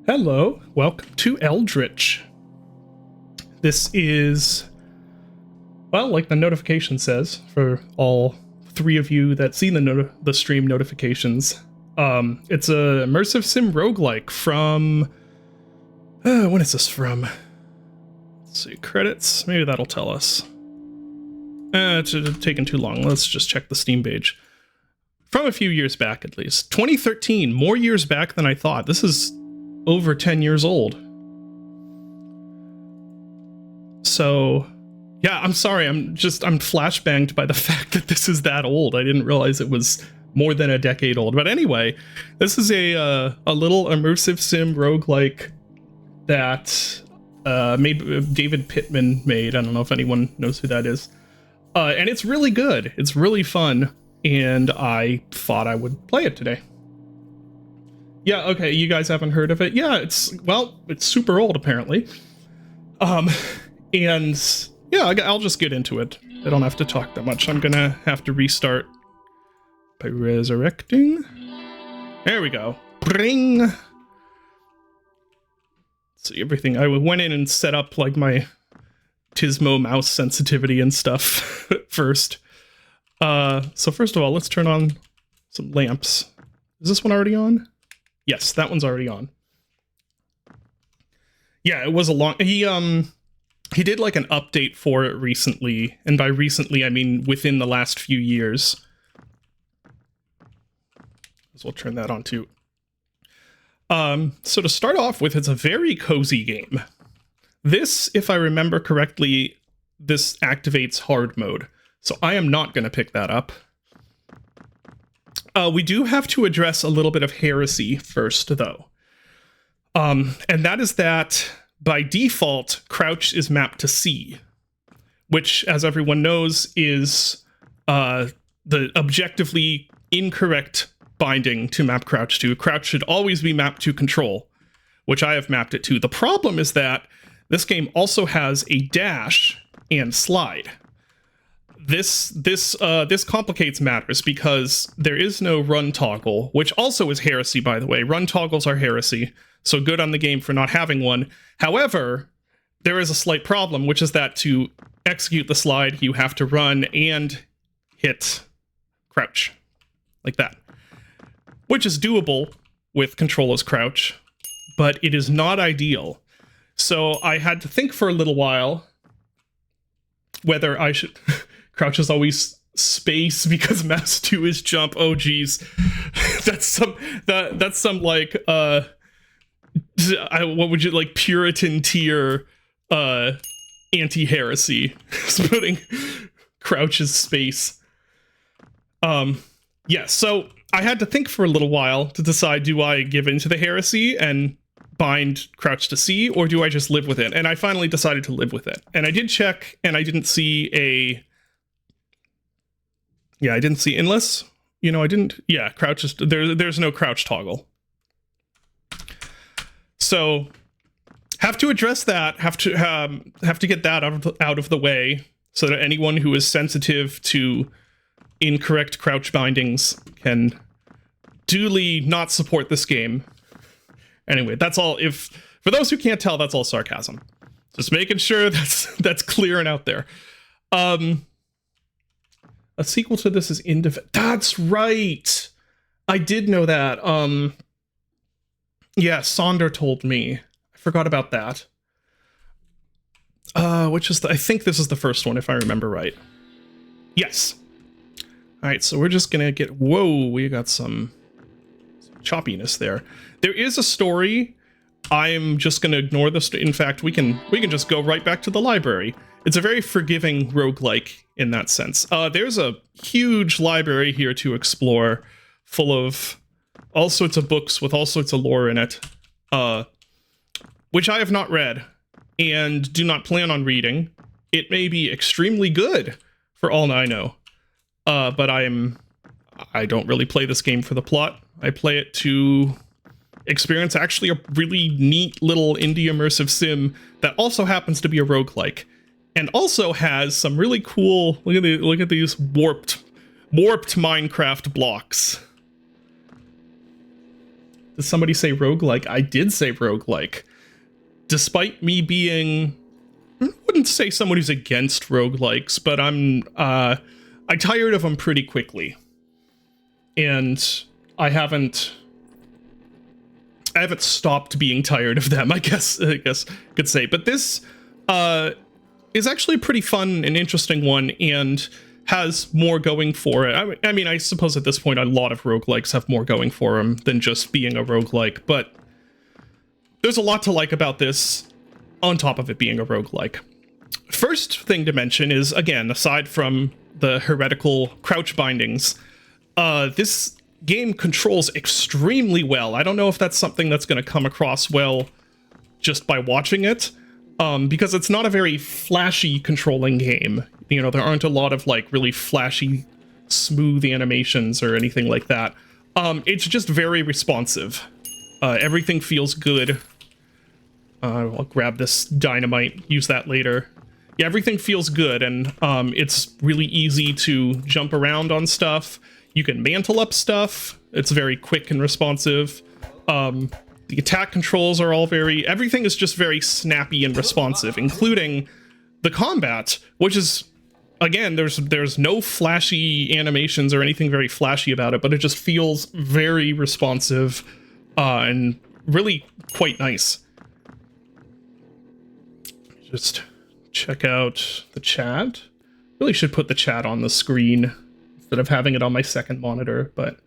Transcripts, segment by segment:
Hello, welcome to Eldritch. This is, well, like the notification says, for all three of you that see the stream notifications, it's a immersive sim roguelike from, when is this from? Let's see, credits, maybe that'll tell us. It's taken too long, let's just check the Steam page. From a few years back, at least. 2013, more years back than I thought. This is over 10 years old. So, yeah, I'm sorry. I'm flashbanged by the fact that this is that old. I didn't realize it was more than a decade old. But anyway, this is a little immersive sim roguelike that David Pittman made. I don't know if anyone knows who that is. And it's really good. It's really fun. And I thought I would play it today. Yeah, okay, you guys haven't heard of it? Yeah, it's super old, apparently. And, yeah, I'll just get into it. I don't have to talk that much. I'm gonna have to restart by resurrecting. There we go. Bring! Let's see, everything. I went in and set up, like, my Tismo mouse sensitivity and stuff first. So first of all, let's turn on some lamps. Is this one already on? Yes, that one's already on. Yeah, it was a long... He did like an update for it recently, and by recently I mean within the last few years. So we'll turn that on too. So to start off with, it's a very cozy game. This, if I remember correctly, this activates hard mode. So I am not going to pick that up. We do have to address a little bit of heresy first, though. And that is that, by default, crouch is mapped to C, which, as everyone knows, is the objectively incorrect binding to map crouch to. Crouch should always be mapped to control, which I have mapped it to. The problem is that this game also has a dash and slide. This complicates matters because there is no run toggle, which also is heresy, by the way. Run toggles are heresy, so good on the game for not having one. However, there is a slight problem, which is that to execute the slide, you have to run and hit crouch, like that. Which is doable with control as crouch, but it is not ideal. So I had to think for a little while whether I should... Crouch is always space because mouse 2 is jump. Oh geez. that's some like what would you like, Puritan tier anti-heresy. Putting crouch as space. Yeah, so I had to think for a little while to decide, do I give into the heresy and bind crouch to C, or do I just live with it? And I finally decided to live with it. And I did check, and I didn't see a... Yeah, I didn't see, unless, I didn't, yeah, crouch is, there's no crouch toggle. So, have to address that, have to get that out of the way, so that anyone who is sensitive to incorrect crouch bindings can duly not support this game. Anyway, that's all, for those who can't tell, that's all sarcasm. Just making sure that's clear and out there. A sequel to this is That's right! I did know that. Yeah, Sonder told me. I forgot about that. Which is I think this is the first one, if I remember right. Yes. Alright, so we're just gonna get... Whoa, we got some choppiness there. There is a story. I'm just gonna ignore the story. In fact, we can just go right back to the library. It's a very forgiving roguelike in that sense. There's a huge library here to explore, full of all sorts of books with all sorts of lore in it, which I have not read and do not plan on reading. It may be extremely good, for all I know, but I don't really play this game for the plot. I play it to experience actually a really neat little indie immersive sim that also happens to be a roguelike. And also has some really cool, look at these warped Minecraft blocks. Did somebody say roguelike? I did say roguelike. Despite me being, I wouldn't say someone who's against roguelikes, but I tired of them pretty quickly. And I haven't stopped being tired of them, I guess could say. But this is actually a pretty fun and interesting one, and has more going for it. I mean, I suppose at this point a lot of roguelikes have more going for them than just being a roguelike, but there's a lot to like about this on top of it being a roguelike. First thing to mention is, again, aside from the heretical crouch bindings, this game controls extremely well. I don't know if that's something that's going to come across well just by watching it, because it's not a very flashy controlling game. You know, there aren't a lot of like really flashy, smooth animations or anything like that. It's just very responsive. Everything feels good. I'll grab this dynamite, use that later. Yeah, everything feels good, and it's really easy to jump around on stuff. You can mantle up stuff. It's very quick and responsive. The attack controls are all everything is just very snappy and responsive, including the combat, which is, again, there's no flashy animations or anything very flashy about it, but it just feels very responsive and really quite nice. Just check out the chat. Really should put the chat on the screen instead of having it on my second monitor, but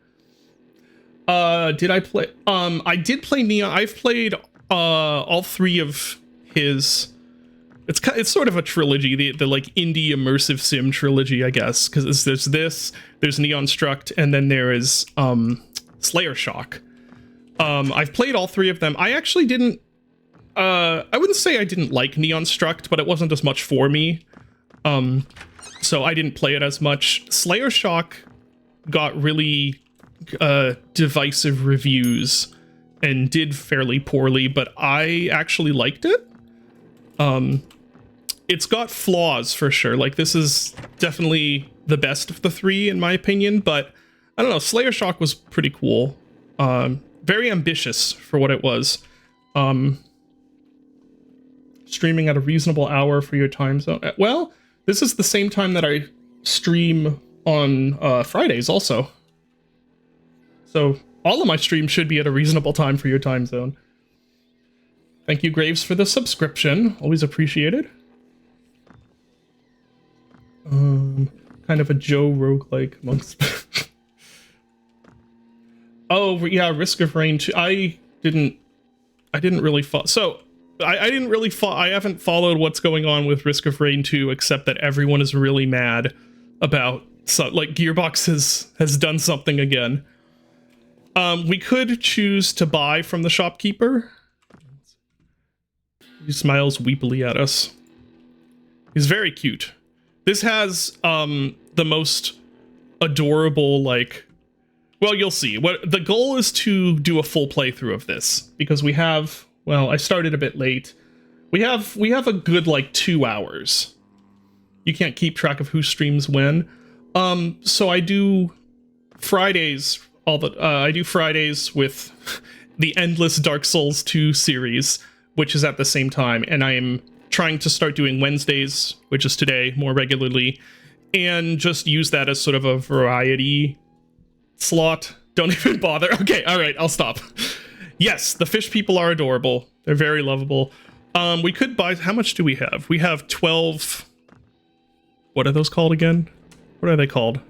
did I play? I did play Neon. I've played all three of his. It's sort of a trilogy, the like indie immersive sim trilogy, I guess, because there's Neon Struct, and then there is Slayer Shock. I've played all three of them. I actually didn't. I wouldn't say I didn't like Neon Struct, but it wasn't as much for me. So I didn't play it as much. Slayer Shock got really divisive reviews and did fairly poorly, but I actually liked it. It's got flaws for sure. Like, this is definitely the best of the three in my opinion, but I don't know, Slayer Shock was pretty cool. Very ambitious for what it was. Streaming at a reasonable hour for your time zone. Well, this is the same time that I stream on Fridays also. So all of my streams should be at a reasonable time for your time zone. Thank you, Graves, for the subscription. Always appreciated. Kind of a Joe roguelike amongst... Oh, yeah, Risk of Rain 2. I didn't really follow... So, I didn't really follow... I haven't followed what's going on with Risk of Rain 2, except that everyone is really mad about... So, like, Gearbox has done something again. We could choose to buy from the shopkeeper. He smiles weepily at us. He's very cute. This has the most adorable, like... Well, you'll see. What the goal is to do a full playthrough of this, because we have... Well, I started a bit late. We have a good, like, 2 hours. You can't keep track of who streams when. So I do Fridays... I do Fridays with the endless Dark Souls 2 series, which is at the same time, and I am trying to start doing Wednesdays, which is today, more regularly, and just use that as sort of a variety slot. Don't even bother. Okay, alright, I'll stop. Yes, the fish people are adorable. They're very lovable. We could buy... How much do we have? We have 12... What are those called again? What are they called?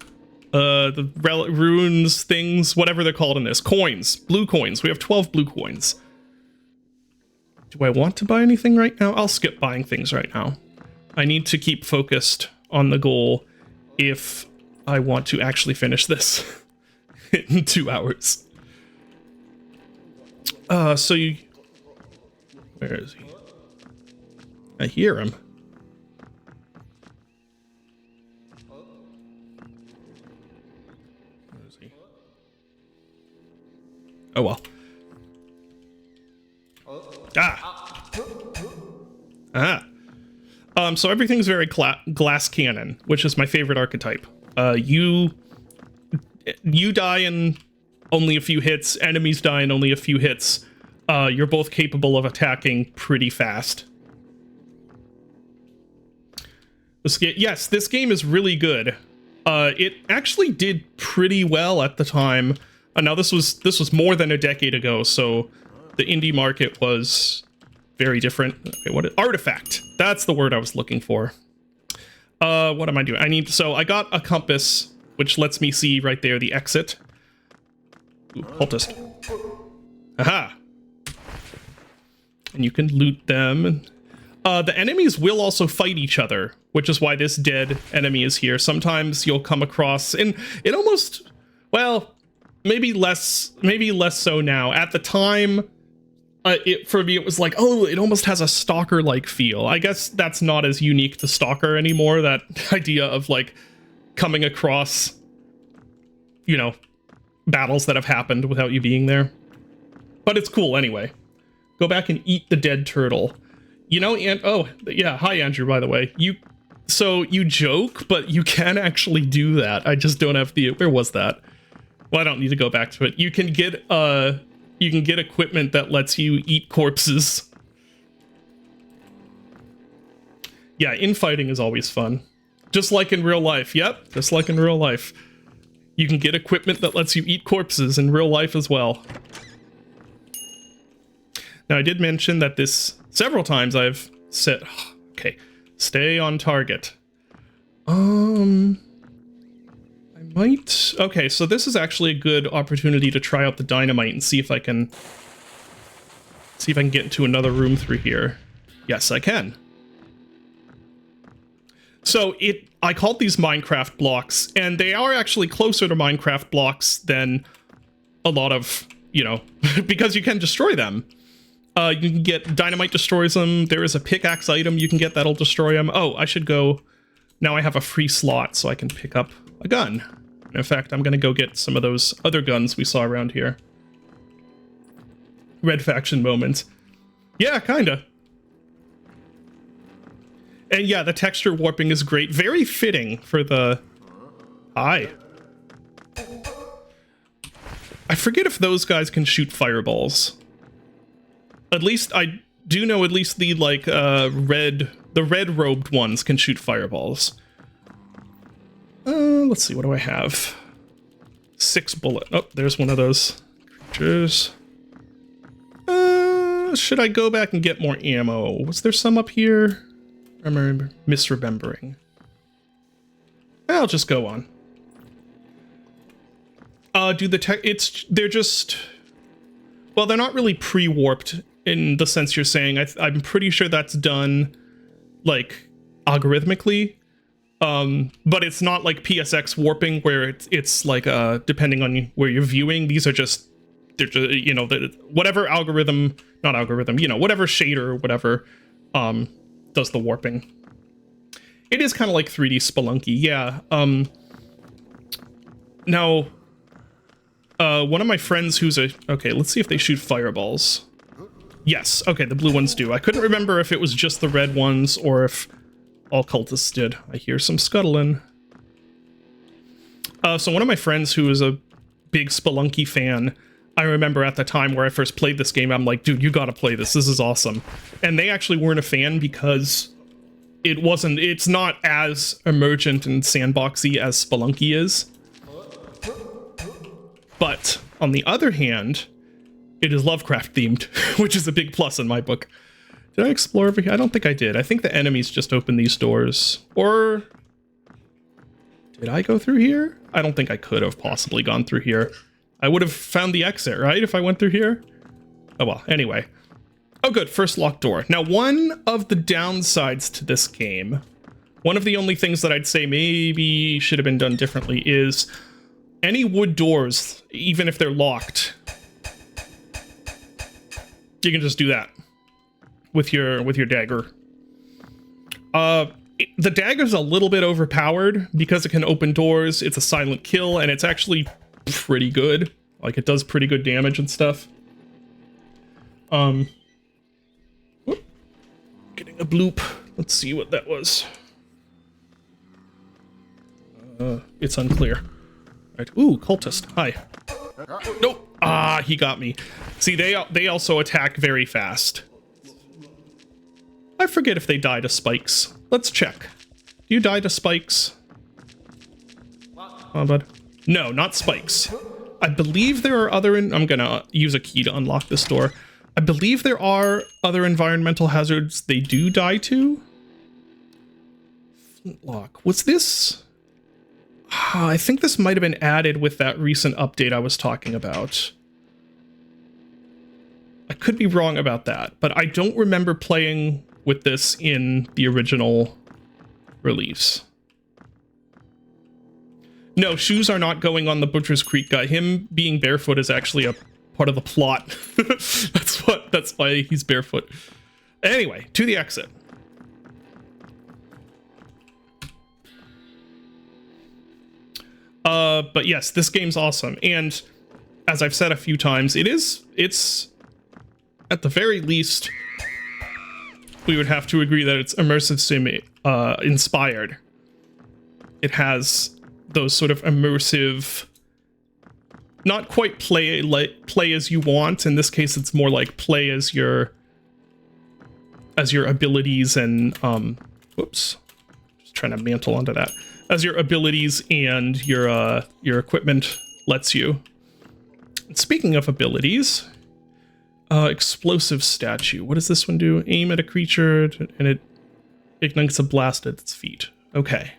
The runes things, whatever they're called in this. Coins. Blue coins. We have 12 blue coins. Do I want to buy anything right now? I'll skip buying things right now. I need to keep focused on the goal if I want to actually finish this in 2 hours. So you... Where is he? I hear him. Oh well. So everything's very glass cannon, which is my favorite archetype. You die in only a few hits, enemies die in only a few hits. You're both capable of attacking pretty fast. Yes, this game is really good. It actually did pretty well at the time. Now this was more than a decade ago, so the indie market was very different. Okay, artifact? That's the word I was looking for. What am I doing? So I got a compass, which lets me see right there the exit. Ooh, cultist. Aha! And you can loot them. The enemies will also fight each other, which is why this dead enemy is here. Sometimes you'll come across, and it almost, well, maybe less so now. At the time, for me, it was like, oh, it almost has a Stalker-like feel. I guess that's not as unique to Stalker anymore, that idea of, like, coming across, you know, battles that have happened without you being there. But it's cool anyway. Go back and eat the dead turtle. You know, and oh, yeah, hi, Andrew, by the way. So you joke, but you can actually do that. I just don't have the, where was that? Well, I don't need to go back to it. You can get equipment that lets you eat corpses. Yeah, infighting is always fun. Just like in real life. Yep, just like in real life. You can get equipment that lets you eat corpses in real life as well. Now, I did mention that several times I've said, okay, stay on target. I might, okay, so this is actually a good opportunity to try out the dynamite and see if I can get into another room through here. Yes, I can. So I called these Minecraft blocks, and they are actually closer to Minecraft blocks than a lot of, you know, because you can destroy them. You can get dynamite destroys them. There is a pickaxe item you can get that'll destroy them. Oh, I should go. Now I have a free slot, so I can pick up a gun. In fact, I'm going to go get some of those other guns we saw around here. Red faction moment. Yeah, kinda. And yeah, the texture warping is great. Very fitting for the... Hi. I forget if those guys can shoot fireballs. At least I do know at least the, like, red-robed ones can shoot fireballs. Let's see, what do I have? 6 bullet. Oh, there's one of those creatures. Should I go back and get more ammo? Was there some up here? I'm misremembering. I'll just go on. They're just... Well, they're not really pre-warped in the sense you're saying. I'm pretty sure that's done, like, algorithmically. But it's not like PSX warping where it's like, depending on where you're viewing, they're just, you know, whatever algorithm, not algorithm, you know, whatever shader or whatever, does the warping. It is kind of like 3D Spelunky, yeah. Now, one of my friends who's okay, let's see if they shoot fireballs. Yes, okay, the blue ones do. I couldn't remember if it was just the red ones or if all cultists did. I hear some scuttling. So one of my friends who is a big Spelunky fan, I remember at the time where I first played this game, I'm like, dude, you gotta play this. This is awesome. And they actually weren't a fan because it's not as emergent and sandboxy as Spelunky is. But on the other hand, it is Lovecraft themed, which is a big plus in my book. Did I explore over here? I don't think I did. I think the enemies just opened these doors. Or did I go through here? I don't think I could have possibly gone through here. I would have found the exit, right? If I went through here? Oh well, anyway. Oh good, first locked door. Now one of the downsides to this game, one of the only things that I'd say maybe should have been done differently is any wood doors, even if they're locked, you can just do that with your dagger. The dagger's a little bit overpowered because it can open doors. It's a silent kill, and it's actually pretty good. Like, it does pretty good damage and stuff. Whoop. Getting a bloop. Let's see what that was. It's unclear. Right. Ooh, cultist. Hi. Nope. Ah, he got me. See, they also attack very fast. I forget if they die to spikes. Let's check. Do you die to spikes? Oh, bud. No, not spikes. I believe there are other... I'm gonna use a key to unlock this door. I believe there are other environmental hazards they do die to. Flintlock. Was this... I think this might have been added with that recent update I was talking about. I could be wrong about that, but I don't remember playing with this in the original release. No, shoes are not going on the Butcher's Creek guy. Him being barefoot is actually a part of the plot. That's why he's barefoot. Anyway, to the exit. But yes, this game's awesome. And as I've said a few times, it's at the very least, we would have to agree that it's immersive sim inspired. It has those sort of immersive, not quite play as you want. In this case, it's more like play as your abilities and whoops, just trying to mantle onto that, as your abilities and your equipment lets you. And speaking of abilities, explosive statue. What does this one do? Aim at a creature and it ignites a blast at its feet. Okay.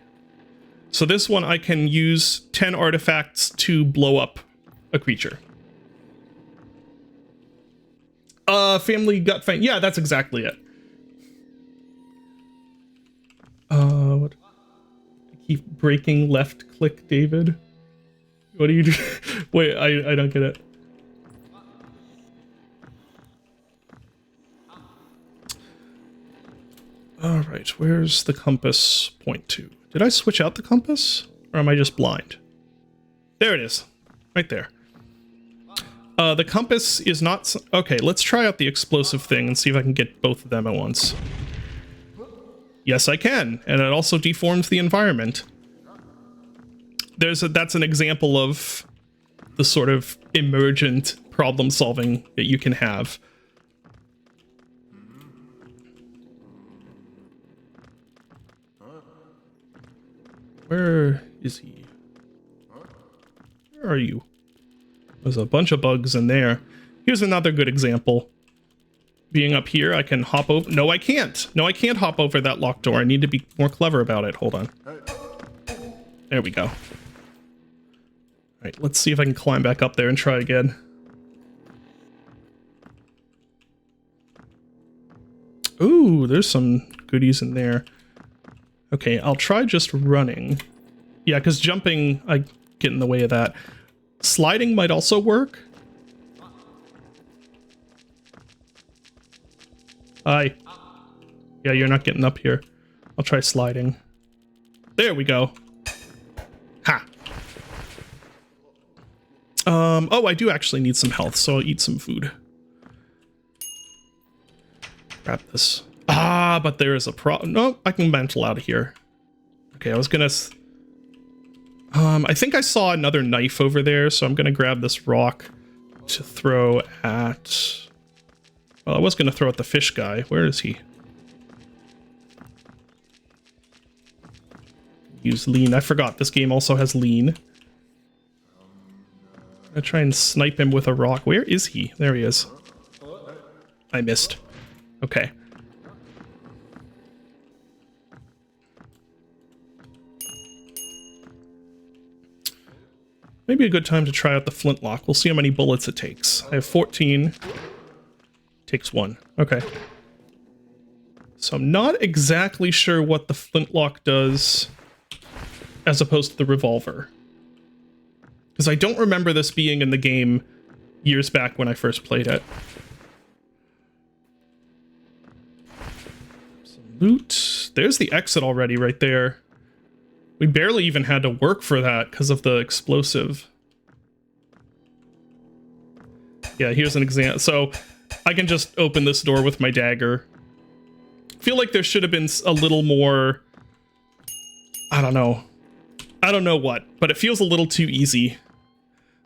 So this one I can use 10 artifacts to blow up a creature. Family gut fight. Yeah, that's exactly it. What? I keep breaking left click, David. What do you do? Wait, I don't get it. All right, where's the compass point to? Did I switch out the compass? Or am I just blind? There it is. Right there. The compass is not... Okay, let's try out the explosive thing and see if I can get both of them at once. Yes, I can. And it also deforms the environment. That's an example of the sort of emergent problem solving that you can have. Where is he? Where are you? There's a bunch of bugs in there. Here's another good example. Being up here, I can hop over. No, I can't. No, I can't hop over that locked door. I need to be more clever about it. Hold on. There we go. All right, let's see if I can climb back up there and try again. Ooh, there's some goodies in there. Okay, I'll try just running. Yeah, because jumping, I get in the way of that. Sliding might also work. Hi. Yeah, you're not getting up here. I'll try sliding. There we go. Ha. Oh, I do actually need some health, so I'll eat some food. Grab this. Ah, but there is a problem. No, I can mantle out of here. Okay, I was gonna... I think I saw another knife over there, so I'm gonna grab this rock to throw at... Well, I was gonna throw at the fish guy. Where is he? Use lean. I forgot this game also has lean. I'm gonna try and snipe him with a rock. Where is he? There he is. I missed. Okay. Maybe a good time to try out the flintlock. We'll see how many bullets it takes. I have 14. Takes 1. Okay. So I'm not exactly sure what the flintlock does as opposed to the revolver. Because I don't remember this being in the game years back when I first played it. Some loot. There's the exit already right there. We barely even had to work for that because of the explosive. Yeah, here's an example. So I can just open this door with my dagger. I feel like there should have been a little more... I don't know. I don't know what, but it feels a little too easy.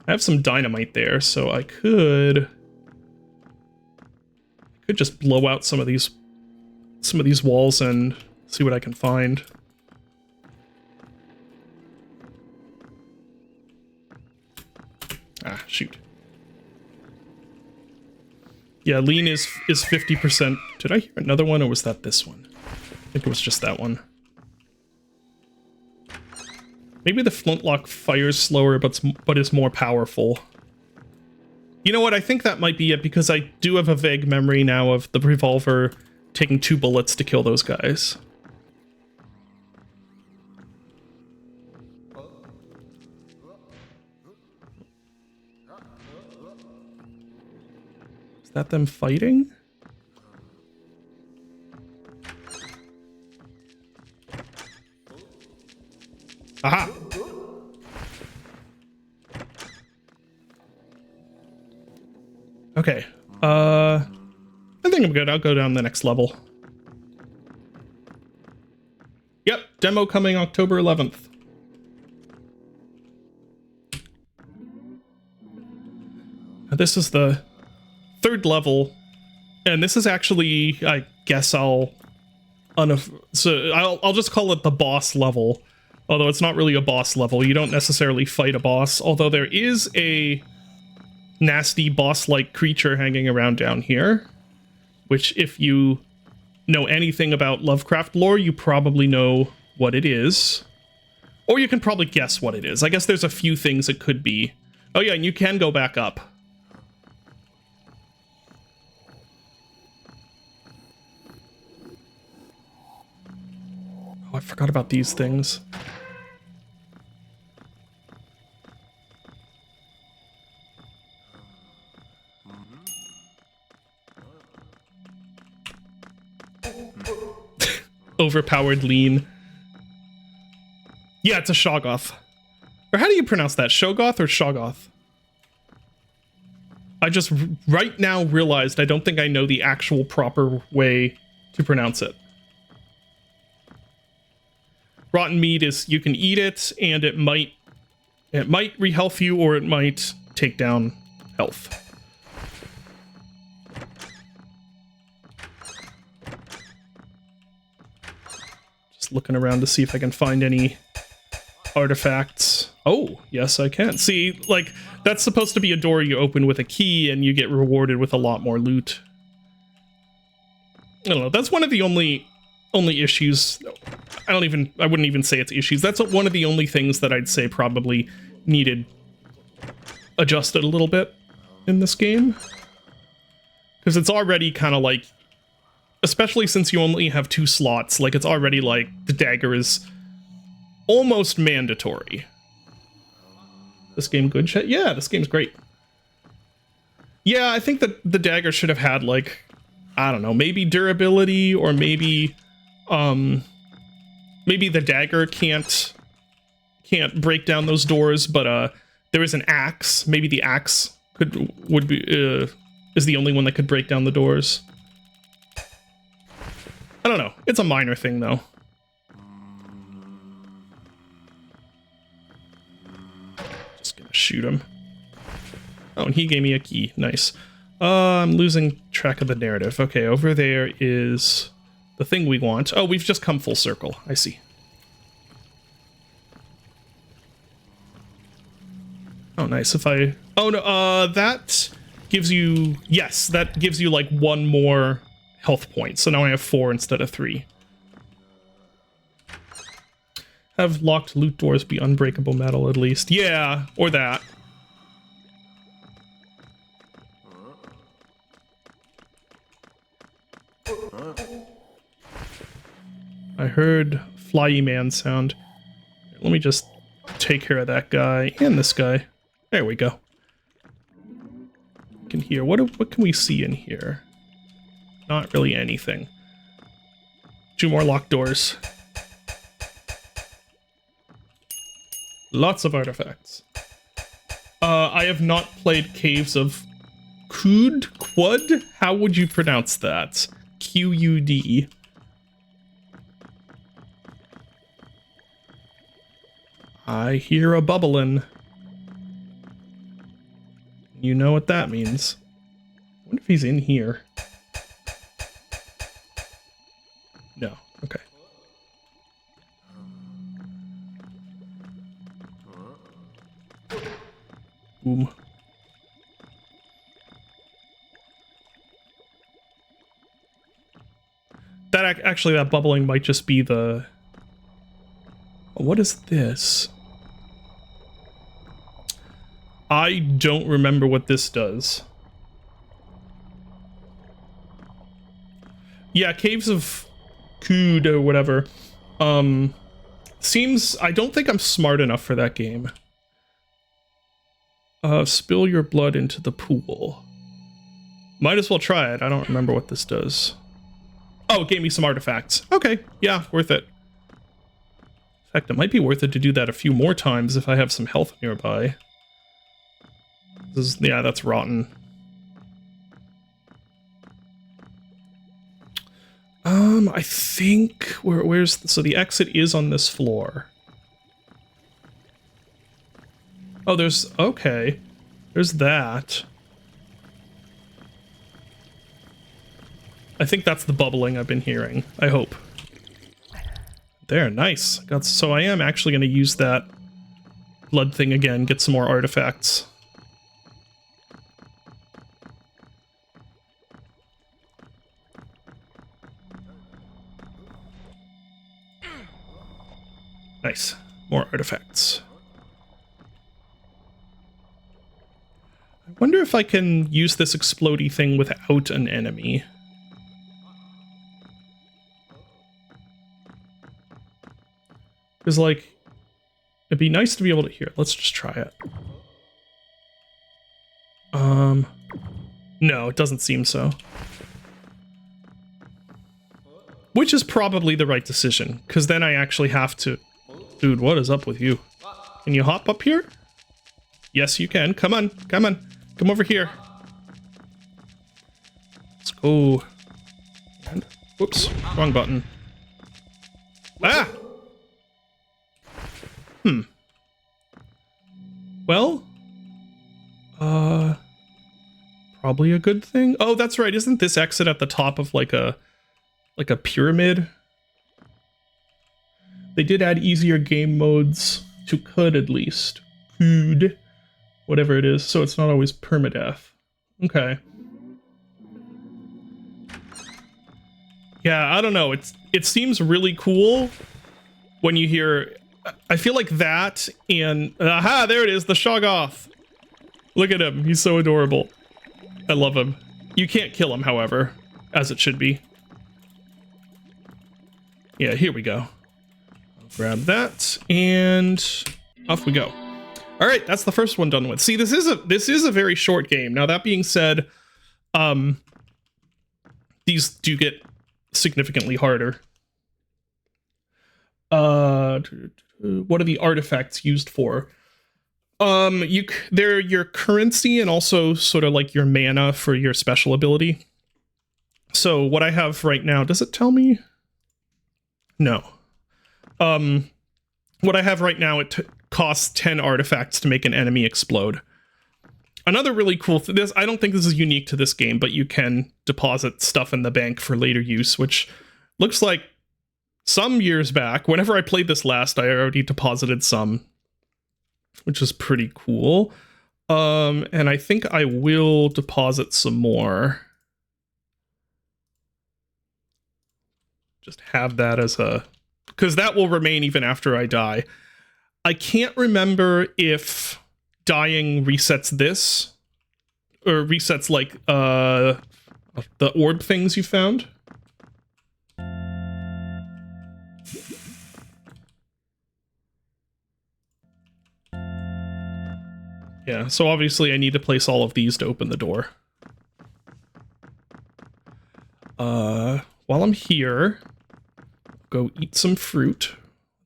I have some dynamite there, so I could just blow out some of these walls and see what I can find. Ah, shoot. Yeah, lean is 50%. Did I hear another one, or was that this one? I think it was just that one. Maybe the flintlock fires slower, but is more powerful. You know what? I think that might be it, because I do have a vague memory now of the revolver taking 2 bullets to kill those guys. Is that them fighting? Aha! Okay. I think I'm good. I'll go down the next level. Yep, demo coming October 11th. This is the 3rd level, and this is actually, I guess I'll just call it the boss level. Although it's not really a boss level. You don't necessarily fight a boss, although there is a nasty boss-like creature hanging around down here, which, if you know anything about Lovecraft lore, you probably know what it is. Or you can probably guess what it is. I guess there's a few things it could be. Oh yeah, and you can go back up. Oh, I forgot about these things. Overpowered lean. Yeah, it's a Shoggoth. Or how do you pronounce that? Shoggoth or Shoggoth? I just right now realized I don't think I know the actual proper way to pronounce it. Rotten meat is, you can eat it, and it might re-health you, or it might take down health. Looking around to see if I can find any artifacts. Oh, yes, I can. See, like, that's supposed to be a door you open with a key and you get rewarded with a lot more loot. I don't know. That's one of the only issues. I wouldn't even say it's issues. That's one of the only things that I'd say probably needed adjusted a little bit in this game. Because it's already kind of like, especially since you only have 2 slots, like, it's already like the dagger is almost mandatory. This game good, chat? Yeah, this game's great. Yeah, I think that the dagger should have had, like, I don't know, maybe durability, or maybe the dagger can't break down those doors, but there is an axe. Maybe the axe is the only one that could break down the doors. I don't know. It's a minor thing, though. Just gonna shoot him. Oh, and he gave me a key. Nice. I'm losing track of the narrative. Okay, over there is the thing we want. Oh, we've just come full circle. I see. Oh, nice. If I... Oh, no, that gives you... Yes, that gives you, like, 1 more health point. So now I have 4 instead of 3. Have locked loot doors be unbreakable metal, at least. Yeah, or that. I heard flyy man sound. Let me just take care of that guy and this guy. There we go. I can hear. What can we see in here? Not really anything. 2 more locked doors. Lots of artifacts. I have not played Caves of Qud? How would you pronounce that? Qud. I hear a bubbling. You know what that means. I wonder if he's in here. No. Okay. Boom. That actually, that bubbling might just be the... What is this? I don't remember what this does. Yeah, Caves of Cood or whatever. Seems... I don't think I'm smart enough for that game. Spill your blood into the pool. Might as well try it. I don't remember what this does. Oh, it gave me some artifacts. Okay, yeah, worth it. In fact, it might be worth it to do that a few more times if I have some health nearby. This is, yeah, that's rotten. I think... Where's... So the exit is on this floor. Oh, there's... Okay. There's that. I think that's the bubbling I've been hearing. I hope. There, nice. So I am actually going to use that blood thing again, get some more artifacts. Nice. More artifacts. I wonder if I can use this explodey thing without an enemy. Because, like, it'd be nice to be able to... Here, let's just try it. No, it doesn't seem so. Which is probably the right decision, because then I actually have to... Dude, what is up with you? Can you hop up here? Yes, you can. Come on, come on. Come over here. Let's go. And, whoops, wrong button. Ah! Well, probably a good thing. Oh, that's right. Isn't this exit at the top of like a pyramid? They did add easier game modes to Could at least. Could, whatever it is, so it's not always permadeath. Okay. Yeah, I don't know. It seems really cool when you hear... I feel like that and... Aha, there it is, the Shoggoth. Look at him, he's so adorable. I love him. You can't kill him, however, as it should be. Yeah, here we go. I'll grab that, and off we go. All right, that's the first one done with. See, this is a very short game. Now, that being said, these do get significantly harder. What are the artifacts used for? They're your currency and also sort of like your mana for your special ability. So what I have right now, does it tell me? No. What I have right now, it costs 10 artifacts to make an enemy explode. Another really cool thing, I don't think this is unique to this game, but you can deposit stuff in the bank for later use, which looks like some years back, whenever I played this last, I already deposited some, which is pretty cool. And I think I will deposit some more. Just have that as a... Because that will remain even after I die. I can't remember if dying resets this, or resets, like, the orb things you found. Yeah, so obviously I need to place all of these to open the door. While I'm here, go eat some fruit.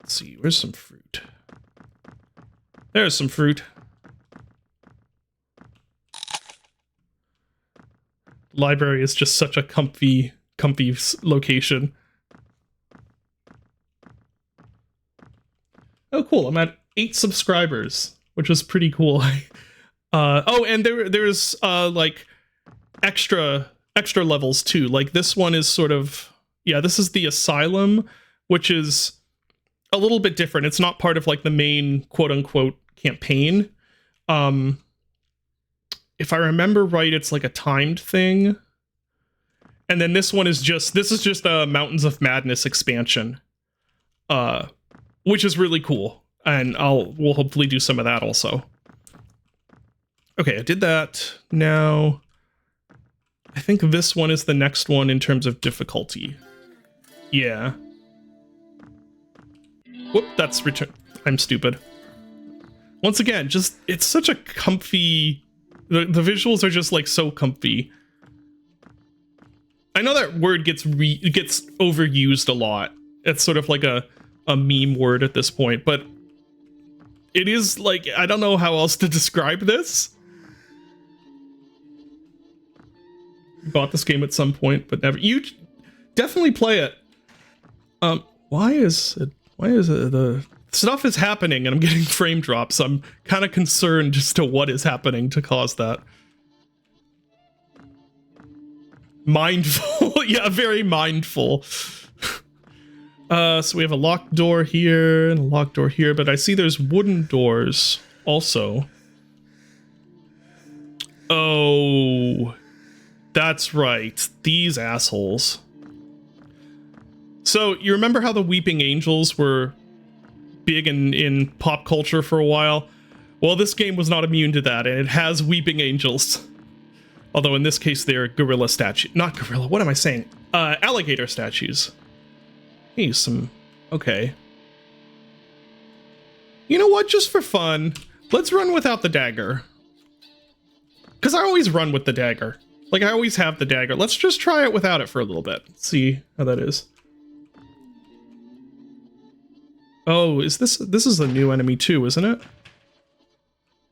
Let's see, where's some fruit? There's some fruit. Library is just such a comfy location. Oh, cool, I'm at 8 subscribers, which is pretty cool. Oh, and there's like extra levels too. Like this one is sort of, yeah, this is the asylum, which is a little bit different. It's not part of like the main quote unquote campaign. If I remember right, it's like a timed thing. And then this one is just, this is just a Mountains of Madness expansion, which is really cool. And we'll hopefully do some of that also. Okay, I did that. Now, I think this one is the next one in terms of difficulty. Yeah. Whoop, that's return. I'm stupid. Once again, just, it's such a comfy, the visuals are just like so comfy. I know that word gets overused a lot. It's sort of like a meme word at this point, but it is like, I don't know how else to describe this. Bought this game at some point, but never. You definitely play it. Why is it the stuff is happening and I'm getting frame drops? I'm kind of concerned as to what is happening to cause that. Mindful. Yeah, very mindful. So we have a locked door here and a locked door here, but I see there's wooden doors also. Oh, that's right. These assholes. So you remember how the Weeping Angels were big in pop culture for a while? Well, this game was not immune to that, and it has Weeping Angels. Although in this case, they're gorilla statues. Not gorilla, what am I saying? Alligator statues. Hey, some... Okay. You know what? Just for fun, let's run without the dagger. Because I always run with the dagger. Like, I always have the dagger. Let's just try it without it for a little bit. See how that is. Oh, is this is a new enemy too, isn't it?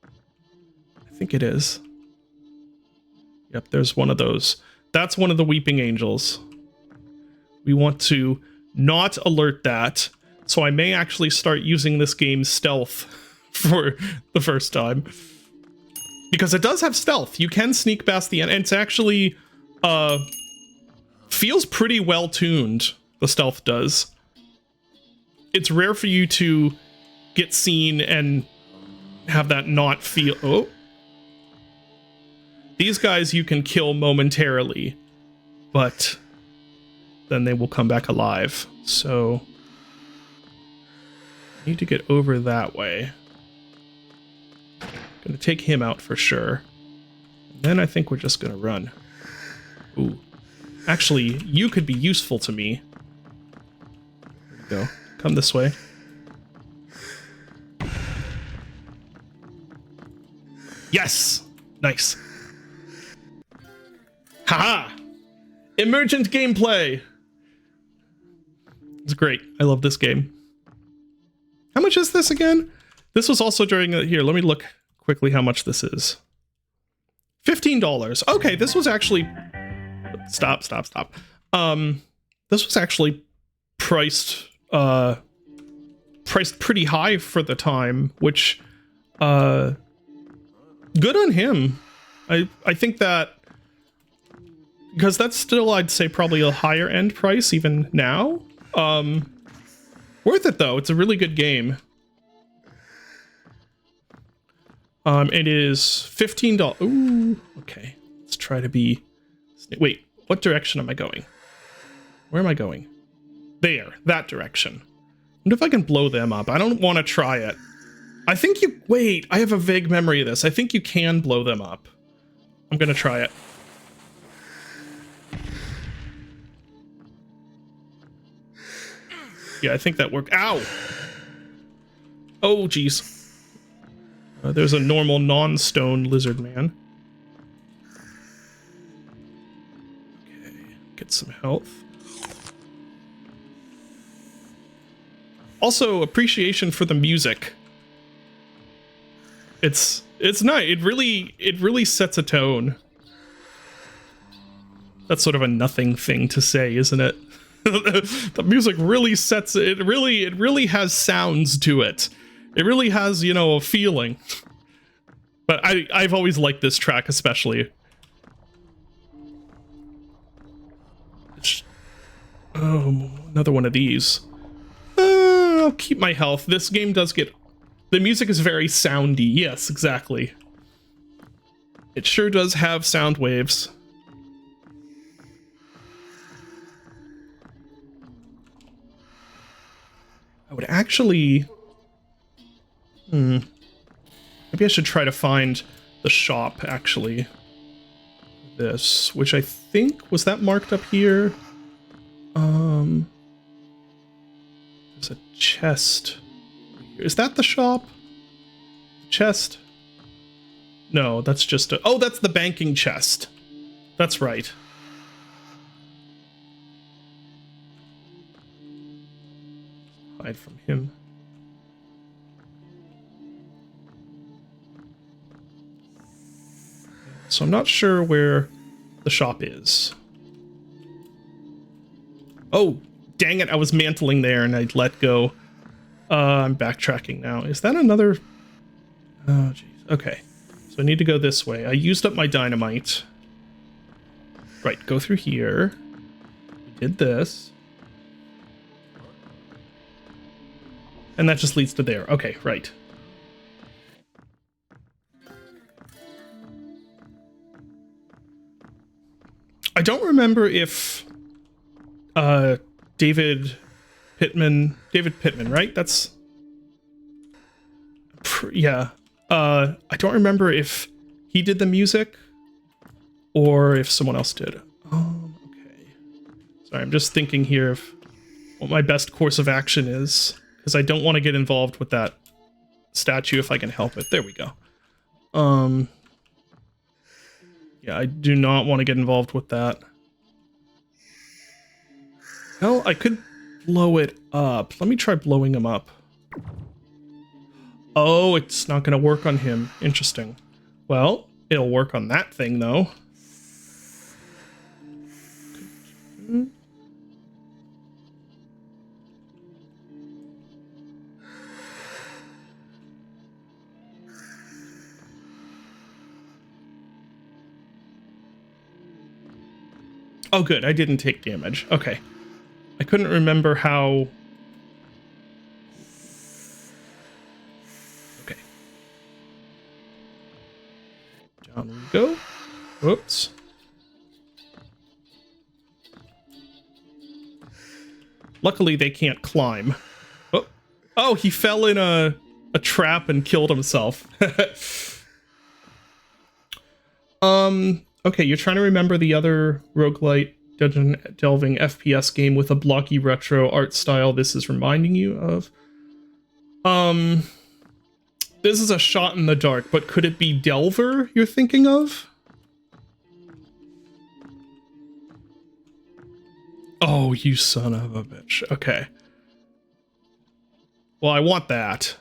I think it is. Yep, there's one of those. That's one of the Weeping Angels. We want to not alert that, so I may actually start using this game's stealth for the first time. Because it does have stealth. You can sneak past the end, and it's actually feels pretty well tuned, the stealth does. It's rare for you to get seen and have that not feel... Oh. These guys you can kill momentarily, but then they will come back alive. So, I need to get over that way. Gonna take him out for sure. And then I think we're just gonna run. Ooh. Actually, you could be useful to me. There we go. Come this way. Yes! Nice. Haha! Emergent gameplay! It's great. I love this game. How much is this again? This was also during... Here, let me look quickly how much this is. $15. Okay, this was actually... Stop. This was actually priced pretty high for the time, which... good on him. I think that... Because that's still, I'd say, probably a higher end price even now. Worth it, though. It's a really good game. It is $15. Ooh, okay. Let's try to be... Wait, what direction am I going? Where am I going? There, that direction. I wonder if I can blow them up. I don't want to try it. I think you... Wait, I have a vague memory of this. I think you can blow them up. I'm gonna try it. Yeah, I think that worked. Ow! Oh, jeez. There's a normal non-stone lizard man. Okay, get some health. Also, appreciation for the music. It's nice. It really sets a tone. That's sort of a nothing thing to say, isn't it? The music really sets it. It really has sounds to it. It really has, you know, a feeling. But I've always liked this track especially. Oh, another one of these. I'll keep my health. This game does get... The music is very soundy. Yes, exactly. It sure does have sound waves. I would actually... Maybe I should try to find the shop, actually. This, which I think... Was that marked up here? There's a chest. Is that the shop? Chest? No, that's just a... Oh, that's the banking chest. That's right. Hide from him. So I'm not sure where the shop is. Oh, dang it. I was mantling there and I'd let go. I'm backtracking now. Is that another... Oh, jeez. Okay. So I need to go this way. I used up my dynamite. Right, go through here. We did this. And that just leads to there. Okay, right. I don't remember if David Pittman, right? That's yeah. I don't remember if he did the music or if someone else did. Okay. Sorry, I'm just thinking here of what my best course of action is, because I don't want to get involved with that statue if I can help it. There we go. Yeah, I do not want to get involved with that. Well, I could blow it up. Let me try blowing him up. Oh, it's not going to work on him. Interesting. Well, it'll work on that thing, though. Oh, good. I didn't take damage. Okay. I couldn't remember how... Okay. Down we go. Whoops. Luckily, they can't climb. Oh, oh, he fell in a trap and killed himself. Okay, you're trying to remember the other roguelite dungeon delving FPS game with a blocky retro art style this is reminding you of. This is a shot in the dark, but could it be Delver you're thinking of? Oh, you son of a bitch. Okay. Well, I want that.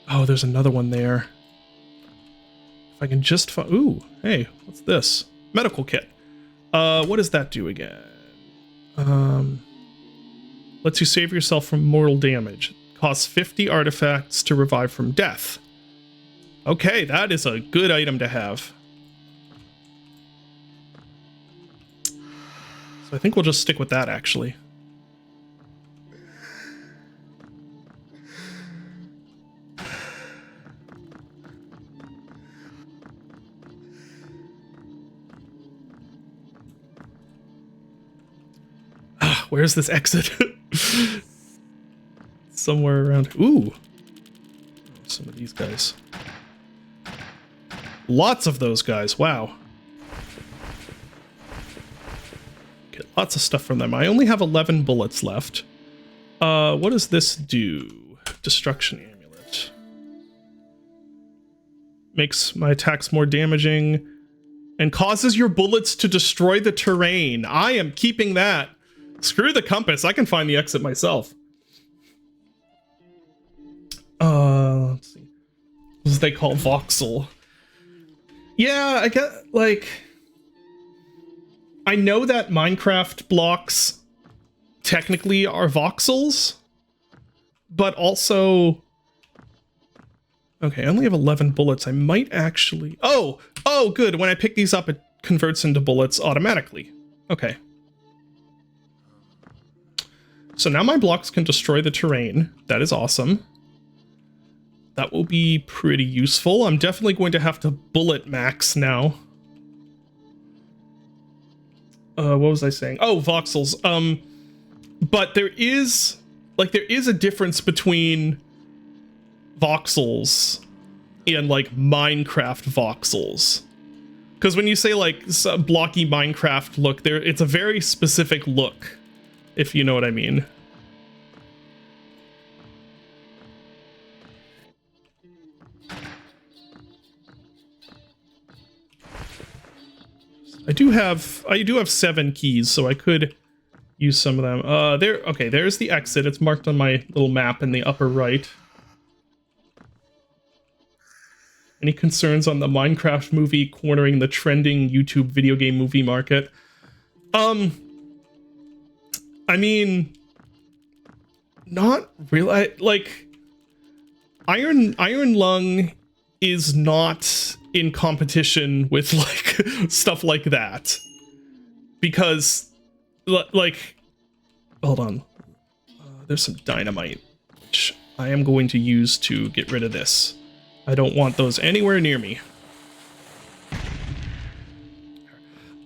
Oh, there's another one there. If I can just find... Ooh, hey, what's this? Medical kit. What does that do again? Lets you save yourself from mortal damage. Costs 50 artifacts to revive from death. Okay, that is a good item to have. So I think we'll just stick with that, actually. Where's this exit? Somewhere around... Ooh. Some of these guys. Lots of those guys. Wow. Get lots of stuff from them. I only have 11 bullets left. What does this do? Destruction amulet. Makes my attacks more damaging and causes your bullets to destroy the terrain. I am keeping that. Screw the compass. I can find the exit myself. Let's see. This is they call voxel. Yeah, I get, like... I know that Minecraft blocks technically are voxels, but also... Okay, I only have 11 bullets. I might actually... Oh, good. When I pick these up, it converts into bullets automatically. Okay. So now my blocks can destroy the terrain. That is awesome. That will be pretty useful. I'm definitely going to have to bullet max now. What was I saying? Oh, voxels. But there is a difference between voxels and like Minecraft voxels. Because when you say like blocky Minecraft look, it's a very specific look, if you know what I mean. I do have 7 keys, so I could use some of them. Okay, there's the exit. It's marked on my little map in the upper right. Any concerns on the Minecraft movie cornering the trending YouTube video game movie market? I mean, not really. Like, Iron Lung is not in competition with like stuff like that, because like, hold on, there's some dynamite which I am going to use to get rid of this. I don't want those anywhere near me.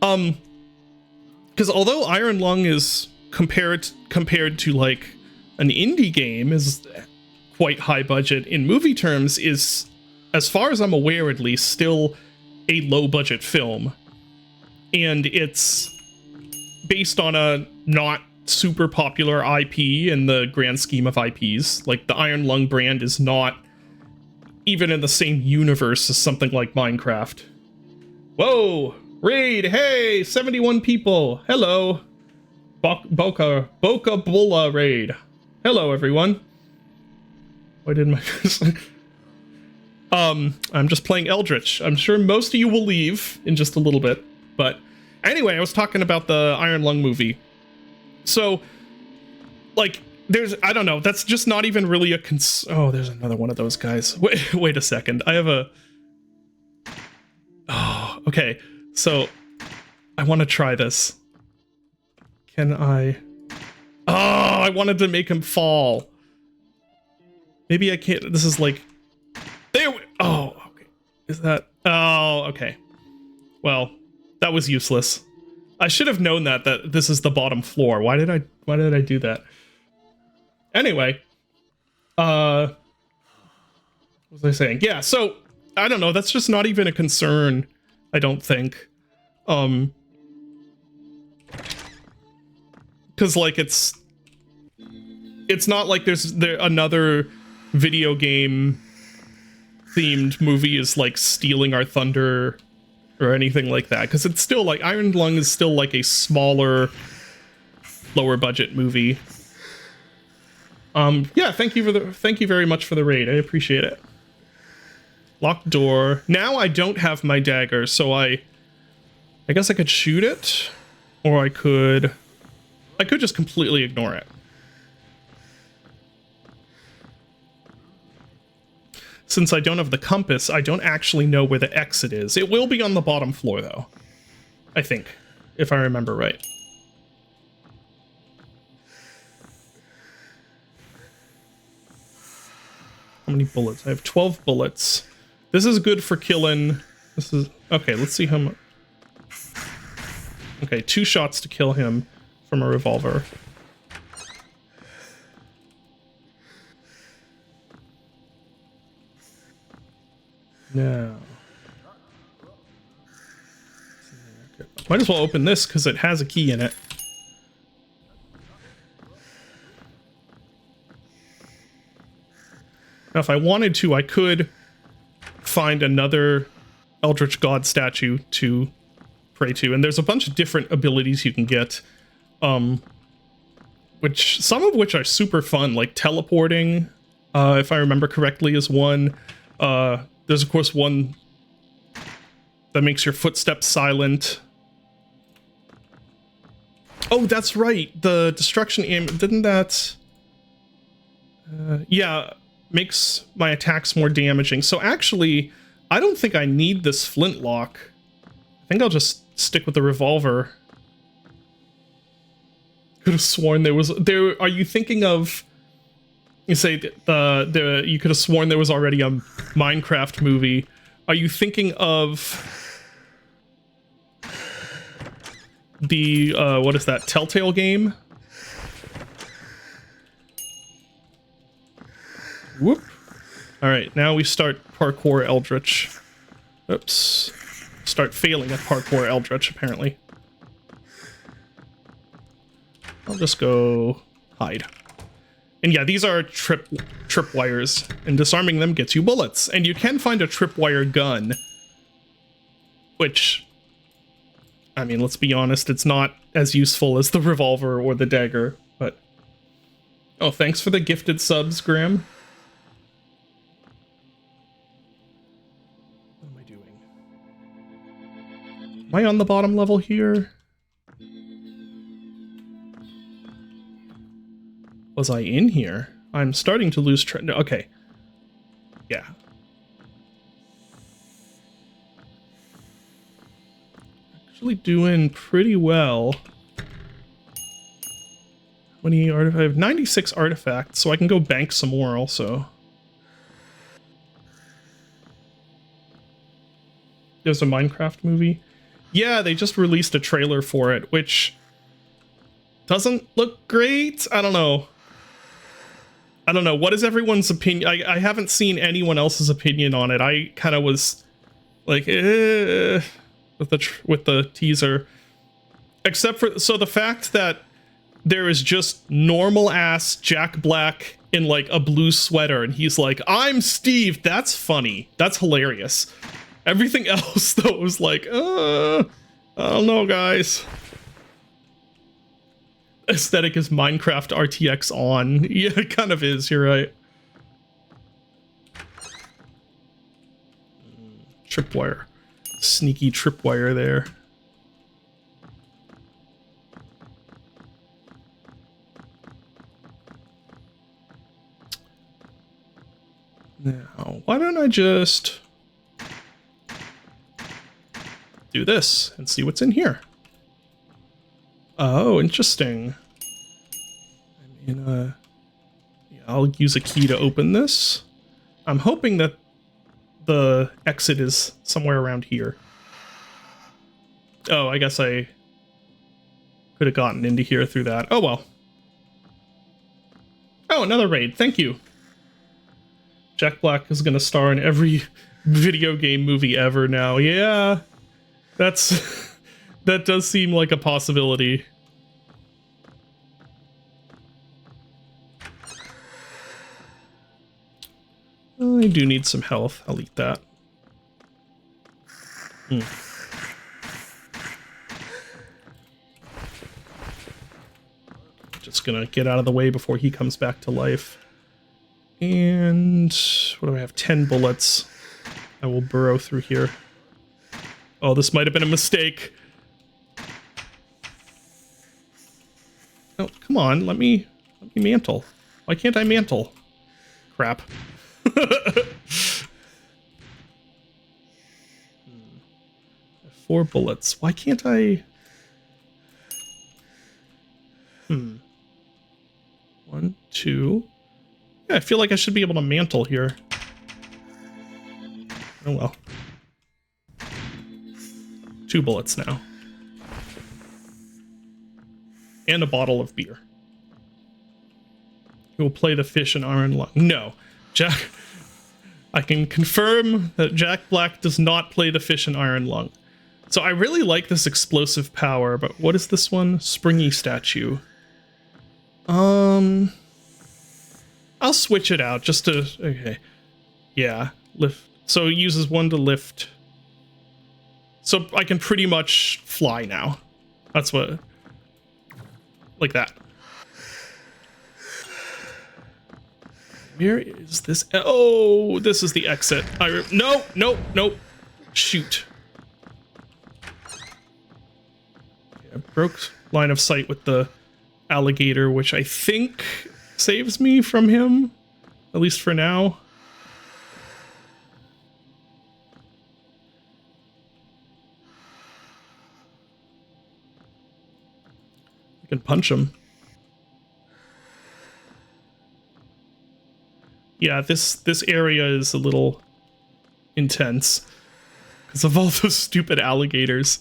Because although Iron Lung is compared to like an indie game, is quite high budget in movie terms, is, as far as I'm aware at least, still a low budget film. And it's based on a not super popular IP in the grand scheme of IPs. Like, the Iron Lung brand is not even in the same universe as something like Minecraft. Whoa! Raid! Hey! 71 people! Hello! Boca Bulla raid. Hello, everyone. Why did my... I'm just playing Eldritch. I'm sure most of you will leave in just a little bit. But anyway, I was talking about the Iron Lung movie. So, like, I don't know, that's just not even really a oh, there's another one of those guys. Wait a second. I have a... Oh, okay. So, I want to try this. Can I... Oh, I wanted to make him fall. Maybe I can't... This is like... There we... Oh, okay. Is that... Oh, okay. Well, that was useless. I should have known that this is the bottom floor. Why did I do that? Anyway, what was I saying? Yeah, so I don't know, that's just not even a concern, I don't think. Cuz like it's not like there's another video game themed movie is like stealing our thunder or anything like that, because it's still like Iron Lung is still like a smaller, lower budget movie. Yeah, thank you very much for the raid. I appreciate it. Locked door. Now I don't have my dagger, so I guess I could shoot it, or I could just completely ignore it. Since I don't have the compass, I don't actually know where the exit is. It will be on the bottom floor, though. I think, if I remember right. How many bullets? I have 12 bullets. This is good for killing... This is... Okay, let's see how much... Okay, 2 shots to kill him from a revolver. Now... Might as well open this, because it has a key in it. Now, if I wanted to, I could find another Eldritch God statue to pray to, and there's a bunch of different abilities you can get, some of which are super fun, like teleporting, if I remember correctly, is one. There's of course one that makes your footsteps silent. Oh, that's right, the destruction aim, didn't that... Yeah, makes my attacks more damaging. So actually, I don't think I need this flintlock. I think I'll just stick with the revolver. Could have sworn there was... Are you thinking of... You say you could have sworn there was already a Minecraft movie. Are you thinking of the what is that, Telltale game? Whoop. All right, now we start parkour Eldritch. Oops. Start failing at parkour Eldritch, apparently. I'll just go hide. And yeah, these are tripwires, and disarming them gets you bullets. And you can find a tripwire gun, which, I mean, let's be honest, it's not as useful as the revolver or the dagger, but... Oh, thanks for the gifted subs, Graham. What am I doing? Am I on the bottom level here? Was I in here? I'm starting to lose track. No, okay. Yeah. Actually doing pretty well. How many artifacts? I have 96 artifacts, so I can go bank some more also. There's a Minecraft movie. Yeah, they just released a trailer for it, which doesn't look great. I don't know. What is everyone's opinion? I haven't seen anyone else's opinion on it. I kind of was like, with the teaser, except for the fact that there is just normal ass Jack Black in like a blue sweater, and he's like, "I'm Steve." That's funny. That's hilarious. Everything else though was like, I don't know, guys. Aesthetic is Minecraft RTX on. Yeah, it kind of is, you're right. Tripwire. Sneaky tripwire there. Now, why don't I just do this and see what's in here? Oh, interesting. I mean, yeah, I'll use a key to open this. I'm hoping that the exit is somewhere around here. Oh, I guess I could have gotten into here through that. Oh, well. Oh, another raid. Thank you. Jack Black is going to star in every video game movie ever now. Yeah, that's... that does seem like a possibility. I do need some health. I'll eat that. Just gonna get out of the way before he comes back to life. And what do I have? 10 bullets. I will burrow through here. Oh, this might have been a mistake. Oh, come on, let me mantle. Why can't I mantle? Crap. 4 bullets. Why can't I? 1, 2. Yeah, I feel like I should be able to mantle here. Oh well. 2 bullets now. And a bottle of beer. You will play the fish and iron lung. No, Jack. I can confirm that Jack Black does not play the fish and iron lung. So I really like this explosive power, but what is this one? Springy statue. I'll switch it out just to... Okay. Yeah, lift. So it uses 1 to lift. So I can pretty much fly now. That's what... Like that. Where is this? Oh, this is the exit. No, nope, nope. Shoot. Okay, I broke line of sight with the alligator, which I think saves me from him. at least for now. I can punch him. Yeah, this area is a little intense because of all those stupid alligators.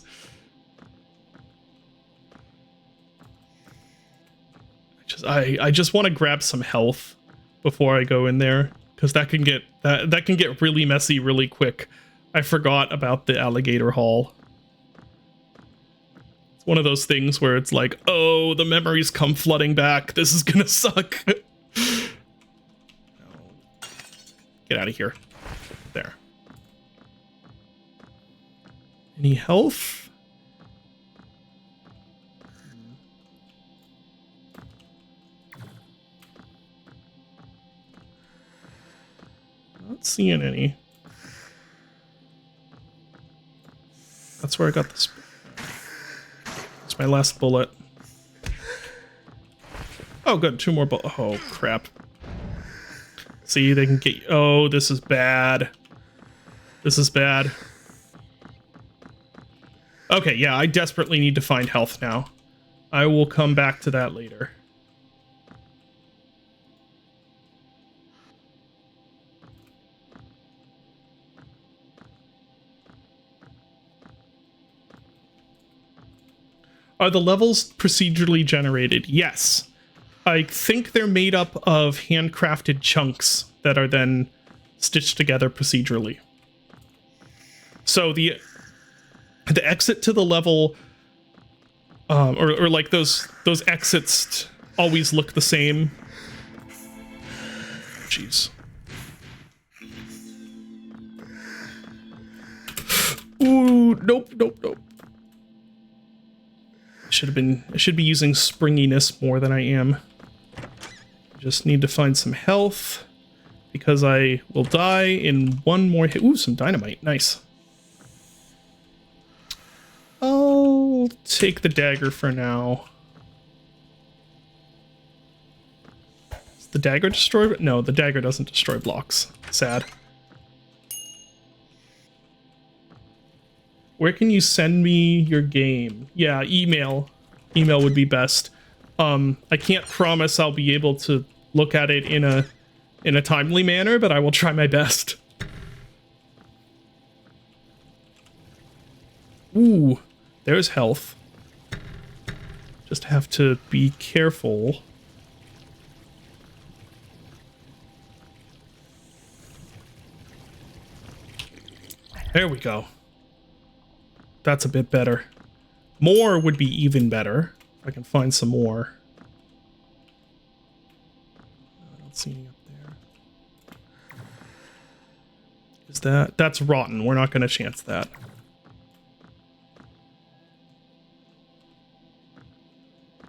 I just want to grab some health before I go in there, because that can get really messy really quick. I forgot about the alligator hall. It's one of those things where it's like, oh, the memories come flooding back. This is gonna suck. Get out of here. There. Any health? Not seeing any. That's where I got this. That's my last bullet. Oh, good. 2 more bullets. Oh, crap. See, they can get... Oh, this is bad. This is bad. Okay, yeah, I desperately need to find health now. I will come back to that later. Are the levels procedurally generated? Yes. I think they're made up of handcrafted chunks that are then stitched together procedurally. So the exit to the level, or like those exits always look the same. Jeez. Ooh, nope. I should be using springiness more than I am. Just need to find some health, because I will die in one more hit. Ooh, some dynamite. Nice. I'll take the dagger for now. Does the dagger destroy? No, the dagger doesn't destroy blocks. Sad. Where can you send me your game? Yeah, email. Email would be best. I can't promise I'll be able to look at it in a timely manner, but I will try my best. Ooh, there's health. Just have to be careful. There we go. That's a bit better. More would be even better. If I can find some more. I don't see any up there. Is that's rotten. We're not going to chance that.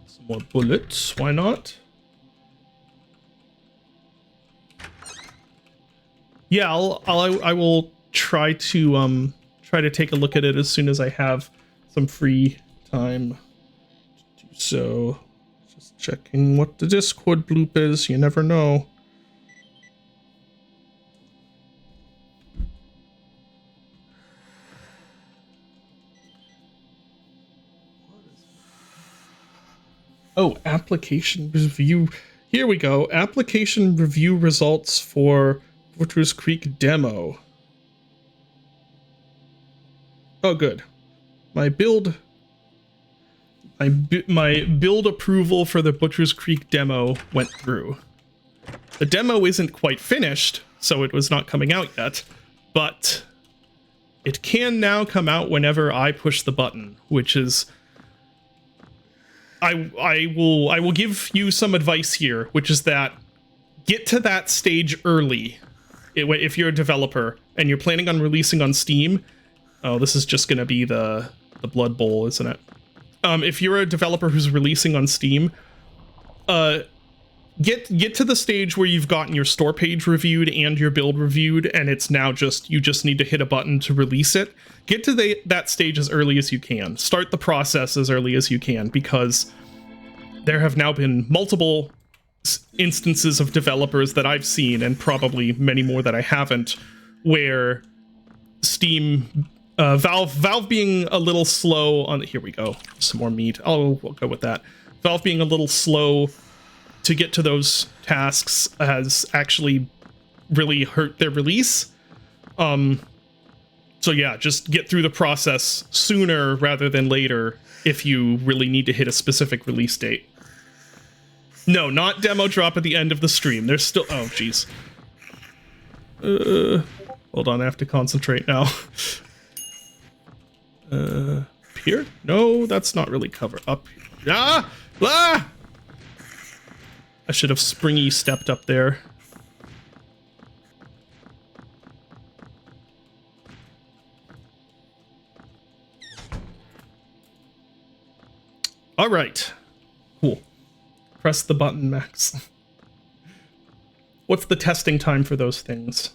Some more bullets. Why not? Yeah, I will try to take a look at it as soon as I have some free time to do so. Just checking what the Discord bloop is. You never know. Oh, application review. Here we go. Application review results for Butcher's Creek demo. Oh, good. My build approval for the Butcher's Creek demo went through. The demo isn't quite finished, so it was not coming out yet, but it can now come out whenever I push the button, which is... I will give you some advice here, which is that get to that stage early if you're a developer and you're planning on releasing on Steam. Oh, this is just going to be the Blood Bowl, isn't it? If you're a developer who's releasing on Steam, get to the stage where you've gotten your store page reviewed and your build reviewed, and it's now you just need to hit a button to release it. Get to that stage as early as you can. Start the process as early as you can, because there have now been multiple instances of developers that I've seen, and probably many more that I haven't, where Steam, Valve being a little slow on. Here we go, some more meat. We'll go with that. Valve being a little slow to get to those tasks has actually really hurt their release. So yeah, just get through the process sooner rather than later if you really need to hit a specific release date. No, not demo drop at the end of the stream. There's still... Oh, jeez. Hold on, I have to concentrate now. Here? No, that's not really covered. Up here. Ah! Ah! I should have springy stepped up there. All right. Cool. Press the button, Max. What's the testing time for those things?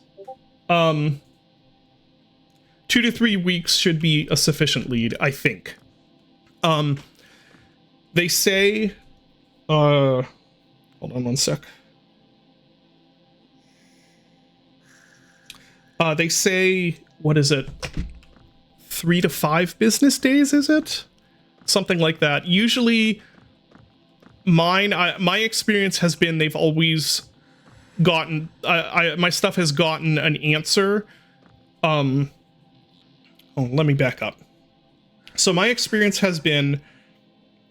2 to 3 weeks should be a sufficient lead, I think. They say... hold on one sec. They say... What is it? 3 to 5 business days, is it? Something like that. Usually, my experience has been they've always gotten... my stuff has gotten an answer. Oh, let me back up. So my experience has been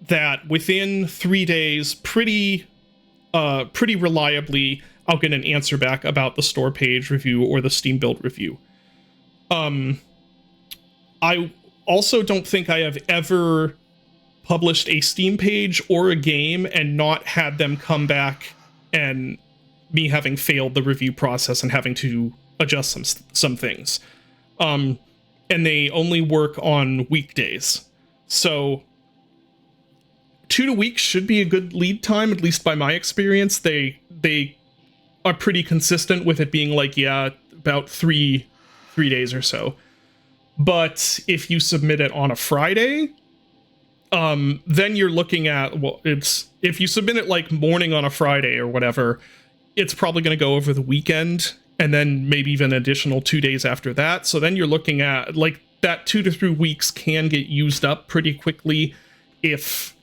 that within 3 days, pretty reliably, I'll get an answer back about the store page review or the Steam build review. I also don't think I have ever published a Steam page or a game and not had them come back and me having failed the review process and having to adjust some things. And they only work on weekdays. So 2 to weeks should be a good lead time, at least by my experience. They are pretty consistent with it being like, yeah, about 3 days or so. But if you submit it on a Friday, then you're looking at, well, if you submit it like morning on a Friday or whatever, it's probably going to go over the weekend and then maybe even an additional 2 days after that. So then you're looking at like that 2 to 3 weeks can get used up pretty quickly if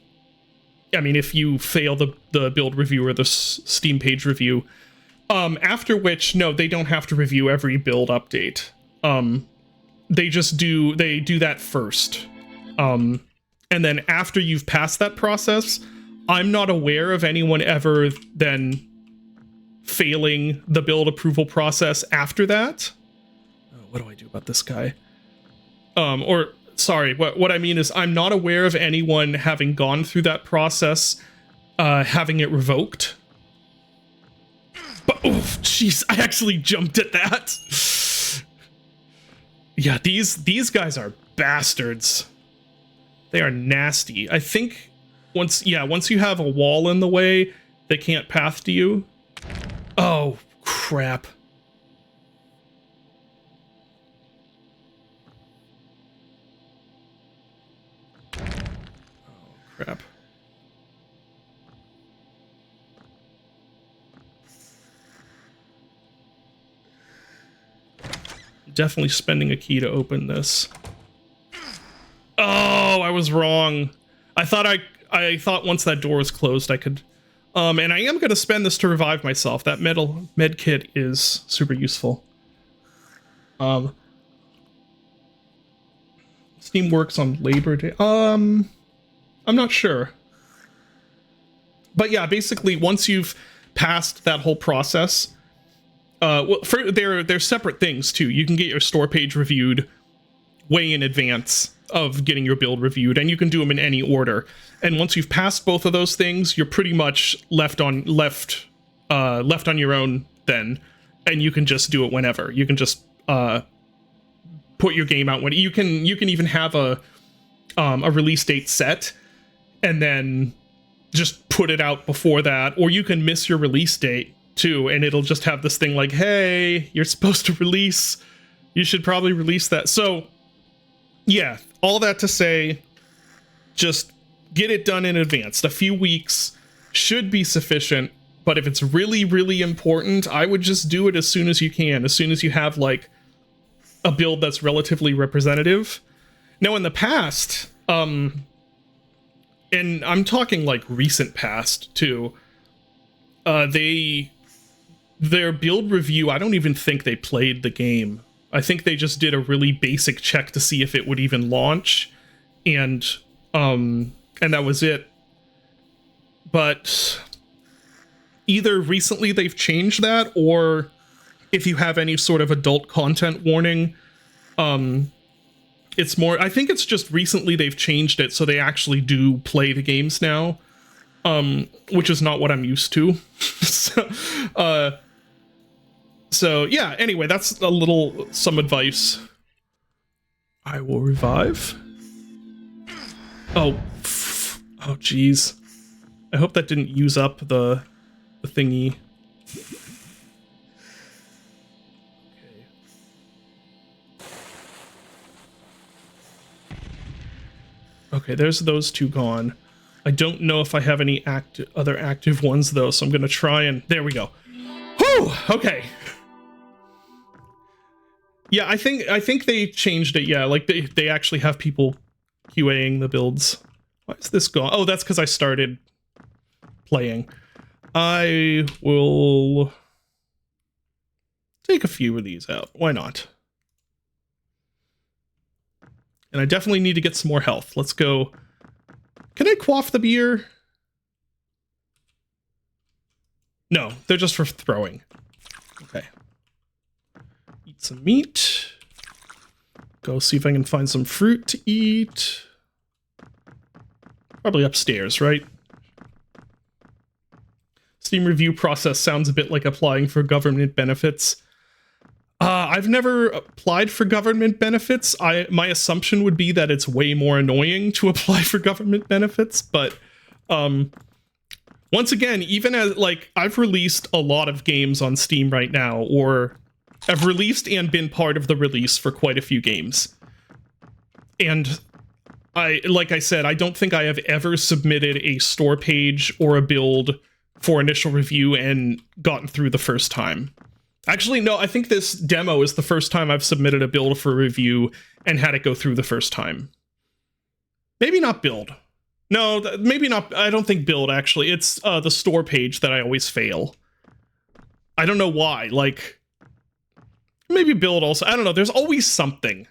you fail the build review or the Steam page review. After which, no, they don't have to review every build update. They do that first. And then after you've passed that process, I'm not aware of anyone ever then failing the build approval process after that. Oh, what do I do about this guy? What I mean is I'm not aware of anyone having gone through that process, having it revoked. But, oh, jeez, I actually jumped at that. Yeah, these guys are bastards. They are nasty. I think once you have a wall in the way, they can't path to you. Oh, crap. Oh, crap. Definitely spending a key to open this. Oh, I was wrong. I thought once that door was closed I could... and I am going to spend this to revive myself. That med kit is super useful. Steam works on Labor Day. I'm not sure. But yeah, basically once you've passed that whole process... they're separate things too. You can get your store page reviewed way in advance of getting your build reviewed, and you can do them in any order. And once you've passed both of those things, you're pretty much left on your own then, and you can just do it whenever. You can just put your game out when you can even have a release date set, and then just put it out before that, or you can miss your release date too, and it'll just have this thing like, hey, you're supposed to release, you should probably release that. So yeah, all that to say, just get it done in advance. A few weeks should be sufficient But if it's really, really important, I would just do it as soon as you can, as soon as you have, like, a build that's relatively representative. Now, in the past, and I'm talking, like, recent past, too, their build review, I don't even think they played the game. I think they just did a really basic check to see if it would even launch, and that was it. But either recently they've changed that, or if you have any sort of adult content warning, it's more, I think it's just recently they've changed it so they actually do play the games now, which is not what I'm used to. So yeah, anyway, that's some advice. I will revive. Oh geez. I hope that didn't use up the thingy. Okay, there's those two gone. I don't know if I have any other active ones though, so I'm gonna try and... There we go. Whew! Okay. Yeah, I think they changed it, yeah. Like, they actually have people QAing the builds. Why is this gone? Oh, that's because I started playing. I will take a few of these out. Why not? And I definitely need to get some more health. Let's go. Can I quaff the beer? No, they're just for throwing. Okay. Eat some meat. Go see if I can find some fruit to eat. Probably upstairs, right? Steam review process sounds a bit like applying for government benefits. I've never applied for government benefits. My assumption would be that it's way more annoying to apply for government benefits, but once again, even as, like, I've released a lot of games on Steam right now, or I've released and been part of the release for quite a few games. And like I said, I don't think I have ever submitted a store page or a build for initial review and gotten through the first time. Actually, no, I think this demo is the first time I've submitted a build for review and had it go through the first time. Maybe not build. No, maybe not. I don't think build, actually. It's the store page that I always fail. I don't know why. Like, maybe build also. I don't know. There's always something.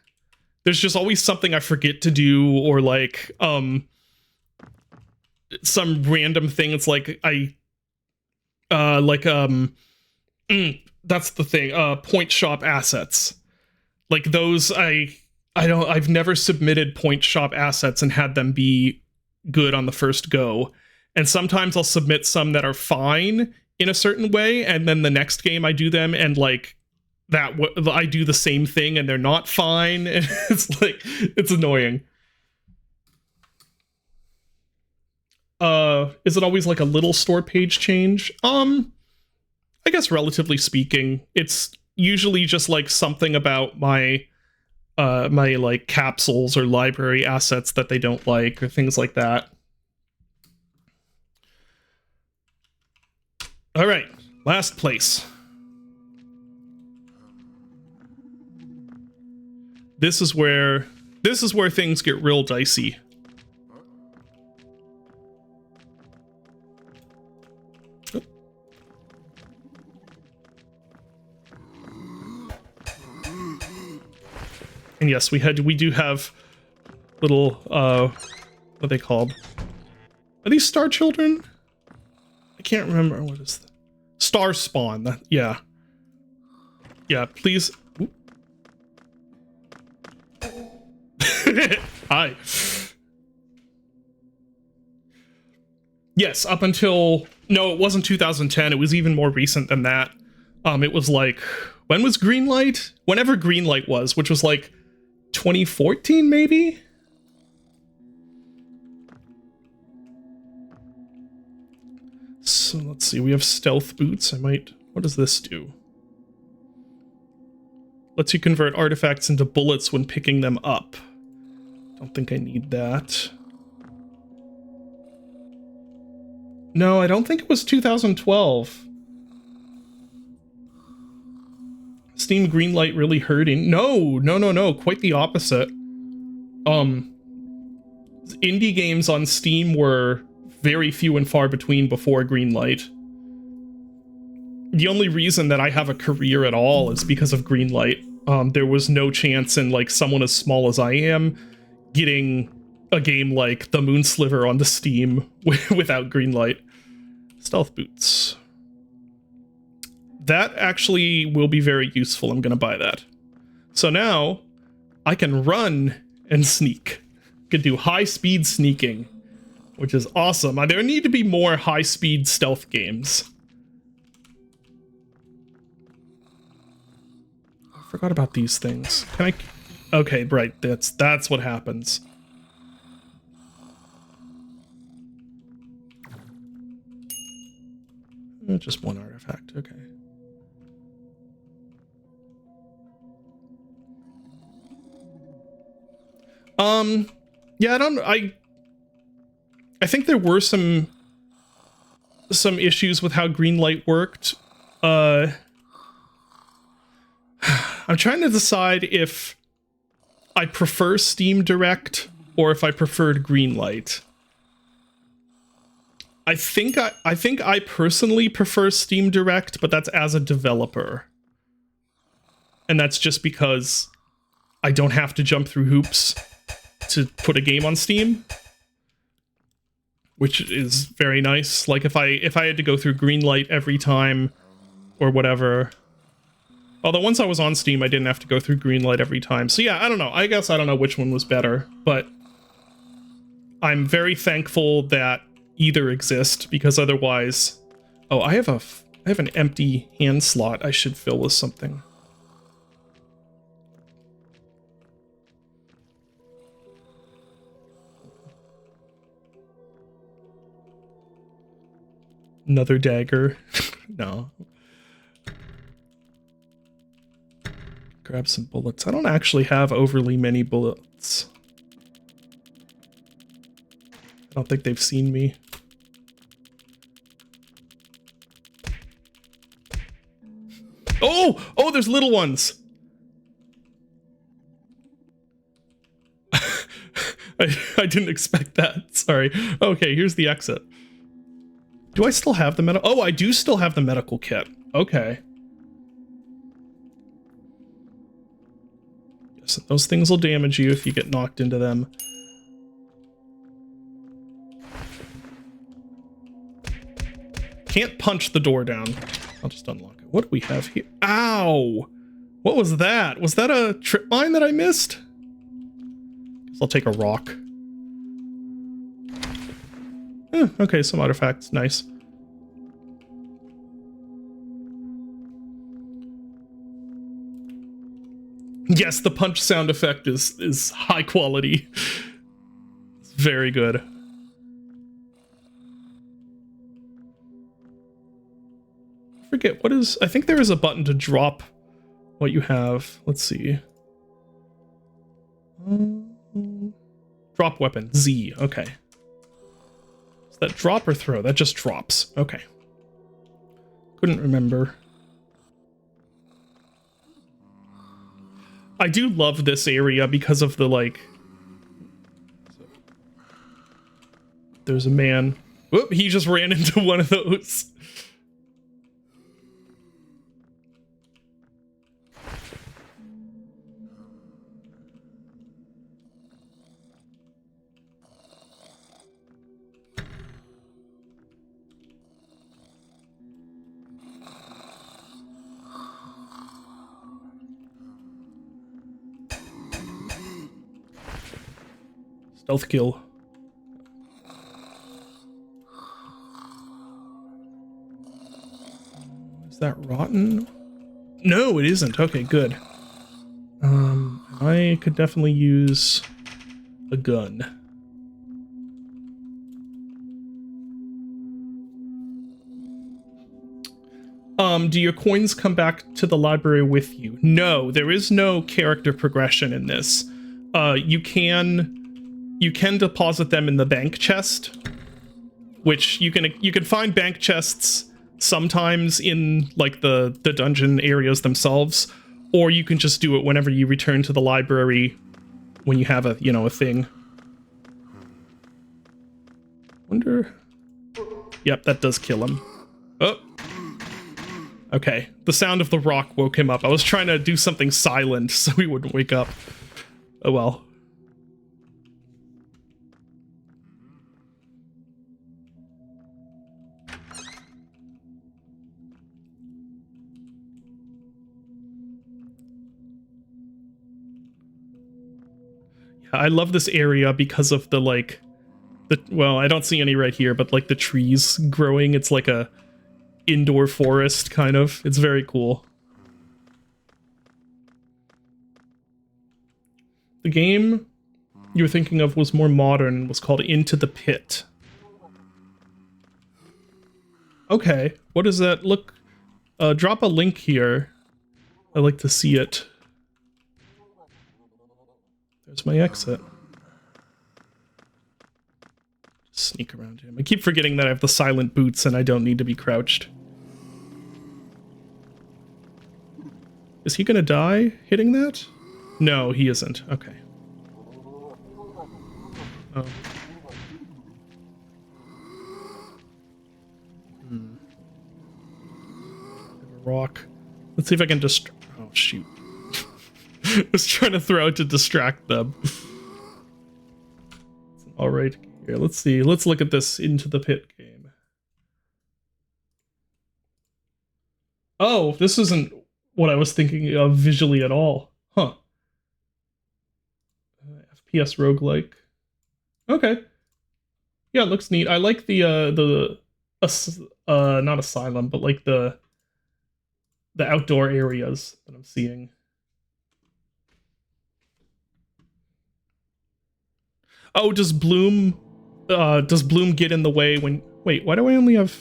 There's just always something I forget to do, or like some random thing. It's like that's the thing. Point shop assets. Like those, I've never submitted point shop assets and had them be good on the first go. And sometimes I'll submit some that are fine in a certain way, and then the next game I do them and like that I do the same thing and they're not fine. And it's like, it's annoying. Is it always like a little store page change? I guess relatively speaking, it's usually just like something about my my like capsules or library assets that they don't like, or things like that. All right, last place. This is where things get real dicey. And yes, we do have little what are they called? Are these star children? I can't remember. What is that? Star spawn. Yeah. Yeah, please. Hi. Yes, up until... No, it wasn't 2010. It was even more recent than that. It was like... When was Greenlight? Whenever Greenlight was, which was like 2014, maybe? So let's see. We have stealth boots. What does this do? Lets you convert artifacts into bullets when picking them up. Don't think I need that. No, I don't think it was 2012. Steam Greenlight really hurting? No. Quite the opposite. Indie games on Steam were very few and far between before Greenlight. The only reason that I have a career at all is because of Greenlight. There was no chance in, like, someone as small as I am getting a game like The Moonsliver on the Steam without Greenlight. Stealth boots. That actually will be very useful. I'm gonna buy that. So now I can run and sneak. Could do high-speed sneaking, which is awesome. There need to be more high-speed stealth games. I forgot about these things. Can I? Okay, right. That's what happens. Just one artifact. Okay. Yeah, I think there were some issues with how Greenlight worked. I'm trying to decide if I prefer Steam Direct or if I preferred Greenlight. I think I personally prefer Steam Direct, but that's as a developer. And that's just because I don't have to jump through hoops to put a game on Steam, which is very nice. Like if I had to go through Greenlight every time or whatever. Although once I was on Steam, I didn't have to go through Greenlight every time. So yeah, I don't know. I guess I don't know which one was better, but I'm very thankful that either exist, because otherwise... Oh, I have an empty hand slot I should fill with something. Another dagger. No. Grab some bullets. I don't actually have overly many bullets. I don't think they've seen me. Oh, there's little ones. I didn't expect that. Sorry. Okay, here's the exit. Do I still have the medical? Oh, I do still have the medical kit. Okay. Yes, those things will damage you if you get knocked into them. Can't punch the door down. I'll just unlock it. What do we have here? Ow! What was that? Was that a trip mine that I missed? Guess I'll take a rock. Okay, some artifacts. Nice. Yes, the punch sound effect is high quality. It's very good. I forget what is... I think there is a button to drop what you have. Let's see. Drop weapon. Z. Okay. That drop or throw? That just drops. Okay. Couldn't remember. I do love this area because of the, like... There's a man. Whoop, he just ran into one of those. Stealth kill. Is that rotten? No, it isn't. Okay, good. I could definitely use a gun. Do your coins come back to the library with you? No, there is no character progression in this. You can deposit them in the bank chest, which you can find bank chests sometimes in like the dungeon areas themselves, or you can just do it whenever you return to the library when you have a, you know, a thing. Wonder. Yep, that does kill him. Oh. Okay, the sound of the rock woke him up. I was trying to do something silent so he wouldn't wake up. Oh well. Yeah, I love this area because of the, like, well, I don't see any right here, but like the trees growing. It's like a indoor forest, kind of. It's very cool. The game you were thinking of was more modern, was called Into the Pit. Okay, what does that look? Drop a link here. I'd like to see it. There's my exit. Sneak around him. I keep forgetting that I have the silent boots and I don't need to be crouched. Is he gonna die hitting that? No, he isn't. Okay. Oh. Rock. Let's see if I can just. Oh shoot! I was trying to throw it to distract them. All right, here. Let's see. Let's look at this Into the Pit game. Oh, this isn't what I was thinking of visually at all. Huh. FPS roguelike. Okay. Yeah, it looks neat. I like the not asylum, but like the outdoor areas that I'm seeing. Oh, does Bloom get in the way when... Wait, why do I only have...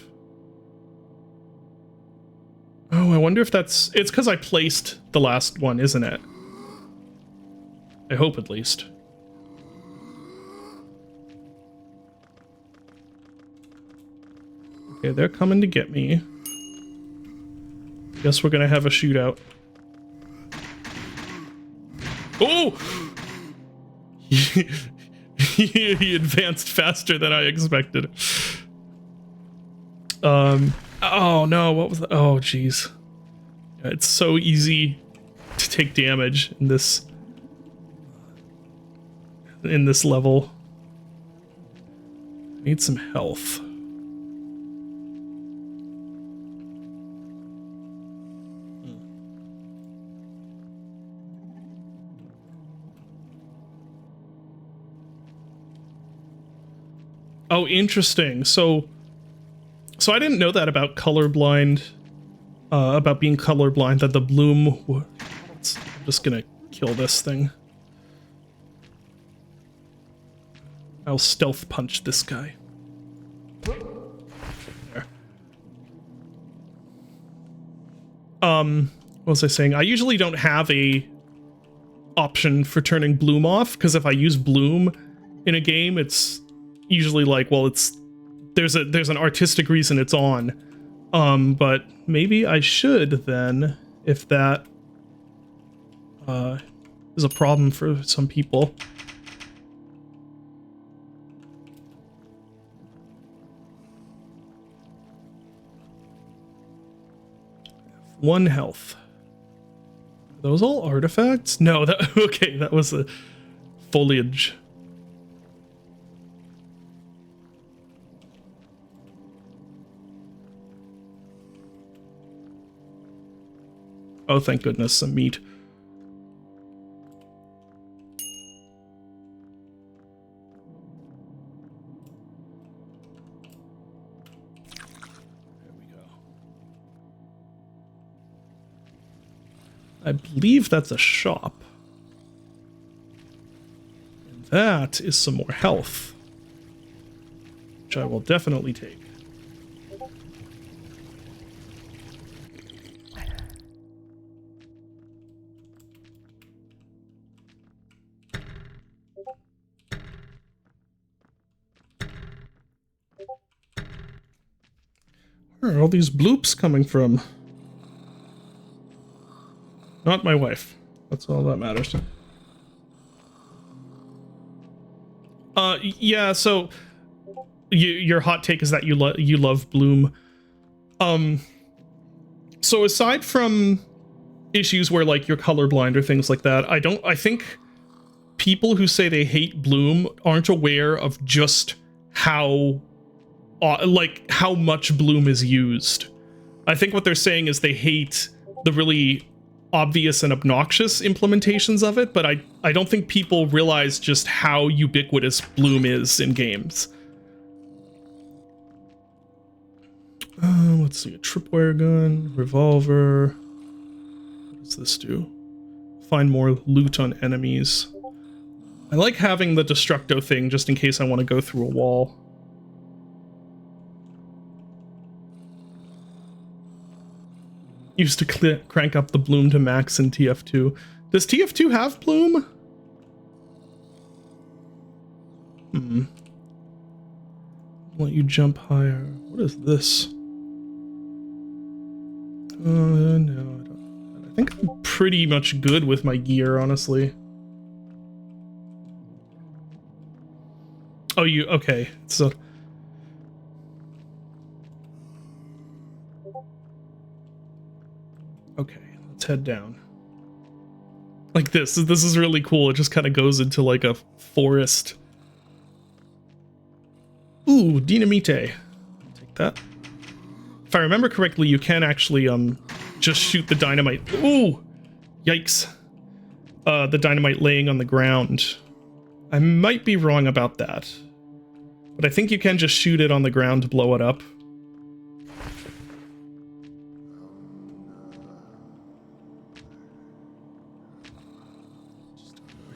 Oh, I wonder if that's... It's because I placed the last one, isn't it? I hope, at least. Okay, they're coming to get me. Guess we're gonna have a shootout. Oh! He advanced faster than I expected. Oh no, what was that? Oh jeez. It's so easy to take damage in this level. I need some health. Oh, interesting. So I didn't know that about colorblind, about being colorblind, that the bloom... I'm just gonna kill this thing. I'll stealth punch this guy. There. What was I saying? I usually don't have a option for turning bloom off, because if I use bloom in a game, it's usually like, well, there's an artistic reason it's on. But maybe I should then, if that is a problem for some people. One health. Are those all artifacts? No, that okay, that was a foliage. Oh, thank goodness, some meat. There we go. I believe that's a shop. And that is some more health, which I will definitely take. Where are all these bloops coming from? Not my wife. That's all that matters. Yeah, so your hot take is that you love Bloom. So aside from issues where like you're colorblind or things like that, I think people who say they hate Bloom aren't aware of just how much Bloom is used. I think what they're saying is they hate the really obvious and obnoxious implementations of it, but I don't think people realize just how ubiquitous Bloom is in games. Let's see, a tripwire gun, revolver. What does this do? Find more loot on enemies. I like having the Destructo thing just in case I want to go through a wall. Used to crank up the Bloom to max in TF2. Does TF2 have Bloom? Let you jump higher. What is this? No, I don't. I think I'm pretty much good with my gear, honestly. Oh, okay. So. Okay, let's head down. Like this. This is really cool. It just kind of goes into like a forest. Ooh, dynamite. Take that. If I remember correctly, you can actually just shoot the dynamite. Ooh, yikes. The dynamite laying on the ground. I might be wrong about that, but I think you can just shoot it on the ground to blow it up.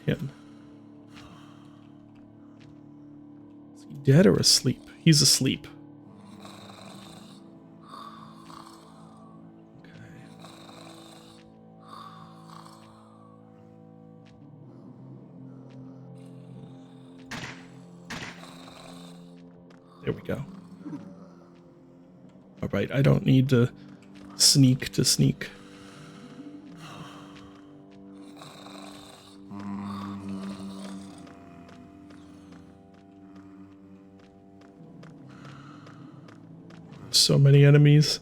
Him. Is he dead or asleep? He's asleep. There we go. All right, I don't need to sneak to sneak. So many enemies.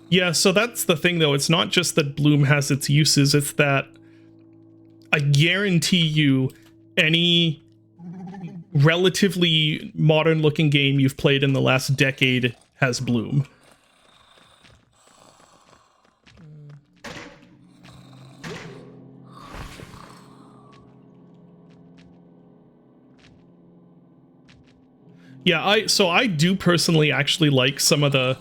Yeah, so that's the thing though. It's not just that Bloom has its uses, it's that I guarantee you any relatively modern looking game you've played in the last decade has Bloom. Yeah, I do personally actually like some of the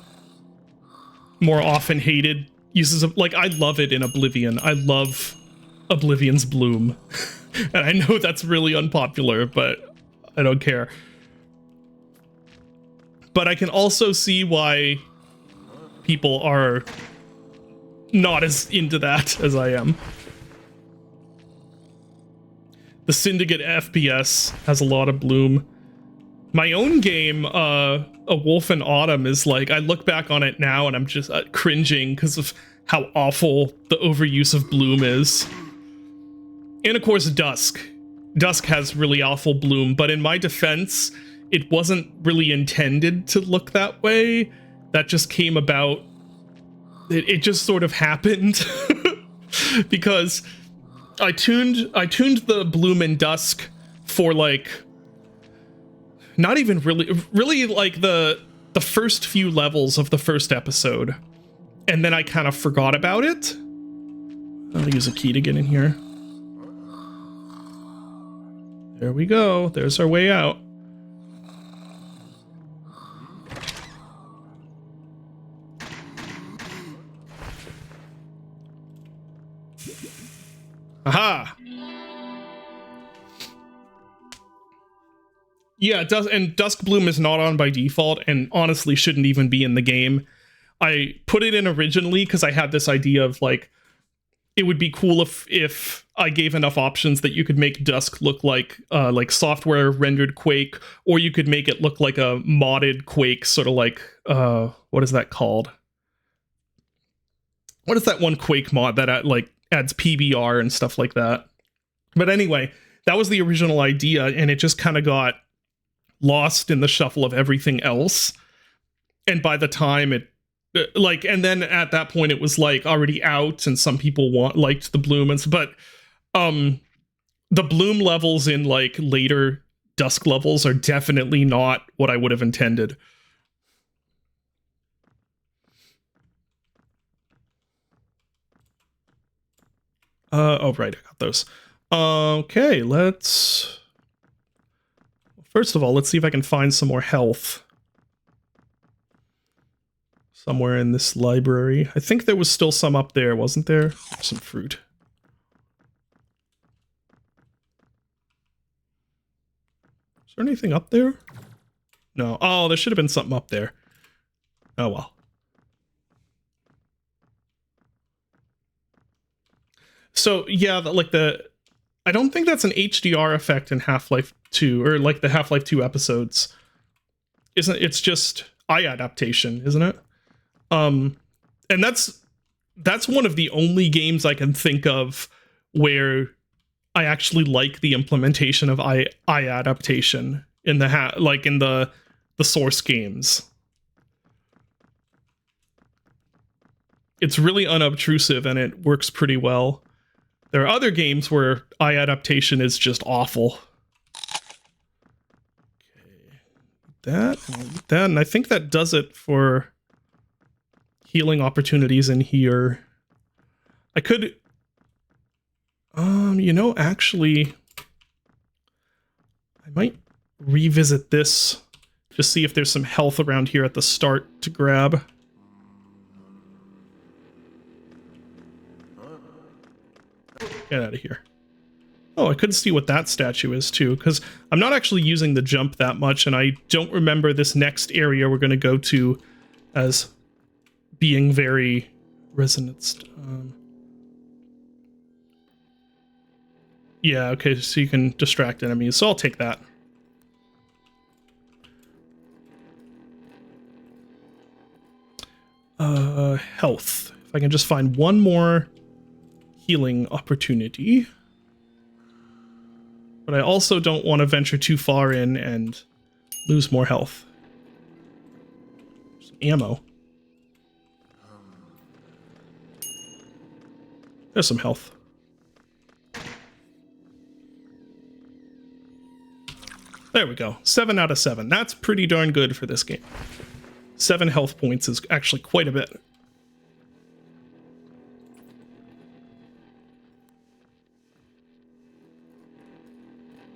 more often hated uses of, like, I love it in Oblivion. I love Oblivion's Bloom. And I know that's really unpopular, but I don't care. But I can also see why people are not as into that as I am. The Syndicate FPS has a lot of Bloom. My own game, A Wolf in Autumn, is like, I look back on it now and I'm just cringing because of how awful the overuse of Bloom is. And of course, Dusk. Dusk has really awful Bloom, but in my defense, it wasn't really intended to look that way. That just came about. It just sort of happened. Because I tuned the Bloom in Dusk for like, not even really like the first few levels of the first episode. And then I kind of forgot about it. I'll use a key to get in here. There we go. There's our way out. Aha! Yeah, it does, and Dusk Bloom is not on by default, and honestly shouldn't even be in the game. I put it in originally because I had this idea of like, it would be cool if I gave enough options that you could make Dusk look like software rendered Quake, or you could make it look like a modded Quake, sort of like what is that called? What is that one Quake mod that like adds PBR and stuff like that? But anyway, that was the original idea, and it just kind of got lost in the shuffle of everything else. And by the time it like, and then at that point it was like already out, and some people liked the bloom, and but the bloom levels in like later Dusk levels are definitely not what I would have intended. Oh right, I got those. Okay, first of all, let's see if I can find some more health somewhere in this library. I think there was still some up there, wasn't there? Some fruit. Is there anything up there? No. Oh, there should have been something up there. Oh well. So yeah, I don't think that's an HDR effect in Half-Life 2, or like the Half-Life 2 episodes. It's just eye adaptation, isn't it? And that's one of the only games I can think of where I actually like the implementation of eye adaptation in the source games. It's really unobtrusive and it works pretty well. There are other games where eye adaptation is just awful. Okay, that, and I think that does it for healing opportunities in here. I could, actually, I might revisit this, just see if there's some health around here at the start to grab. Get out of here. Oh, I couldn't see what that statue is too, because I'm not actually using the jump that much, and I don't remember this next area we're going to go to as being very resonanced. Yeah, okay, so you can distract enemies, so I'll take that. Health. If I can just find one more healing opportunity. But I also don't want to venture too far in and lose more health. Some ammo. There's some health. There we go. 7 out of 7. That's pretty darn good for this game. 7 health points is actually quite a bit.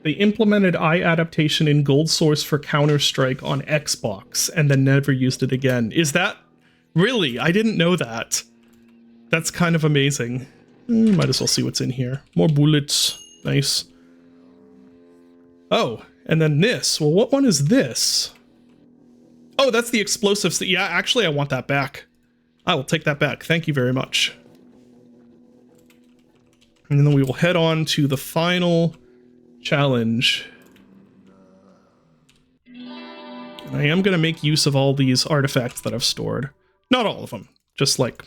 They implemented eye adaptation in Gold Source for Counter-Strike on Xbox and then never used it again. Is that... Really? I didn't know that. That's kind of amazing. Might as well see what's in here. More bullets. Nice. Oh, and then this. Well, what one is this? Oh, that's the explosives. Yeah, actually, I want that back. I will take that back. Thank you very much. And then we will head on to the final challenge. And I am going to make use of all these artifacts that I've stored. Not all of them. Just like,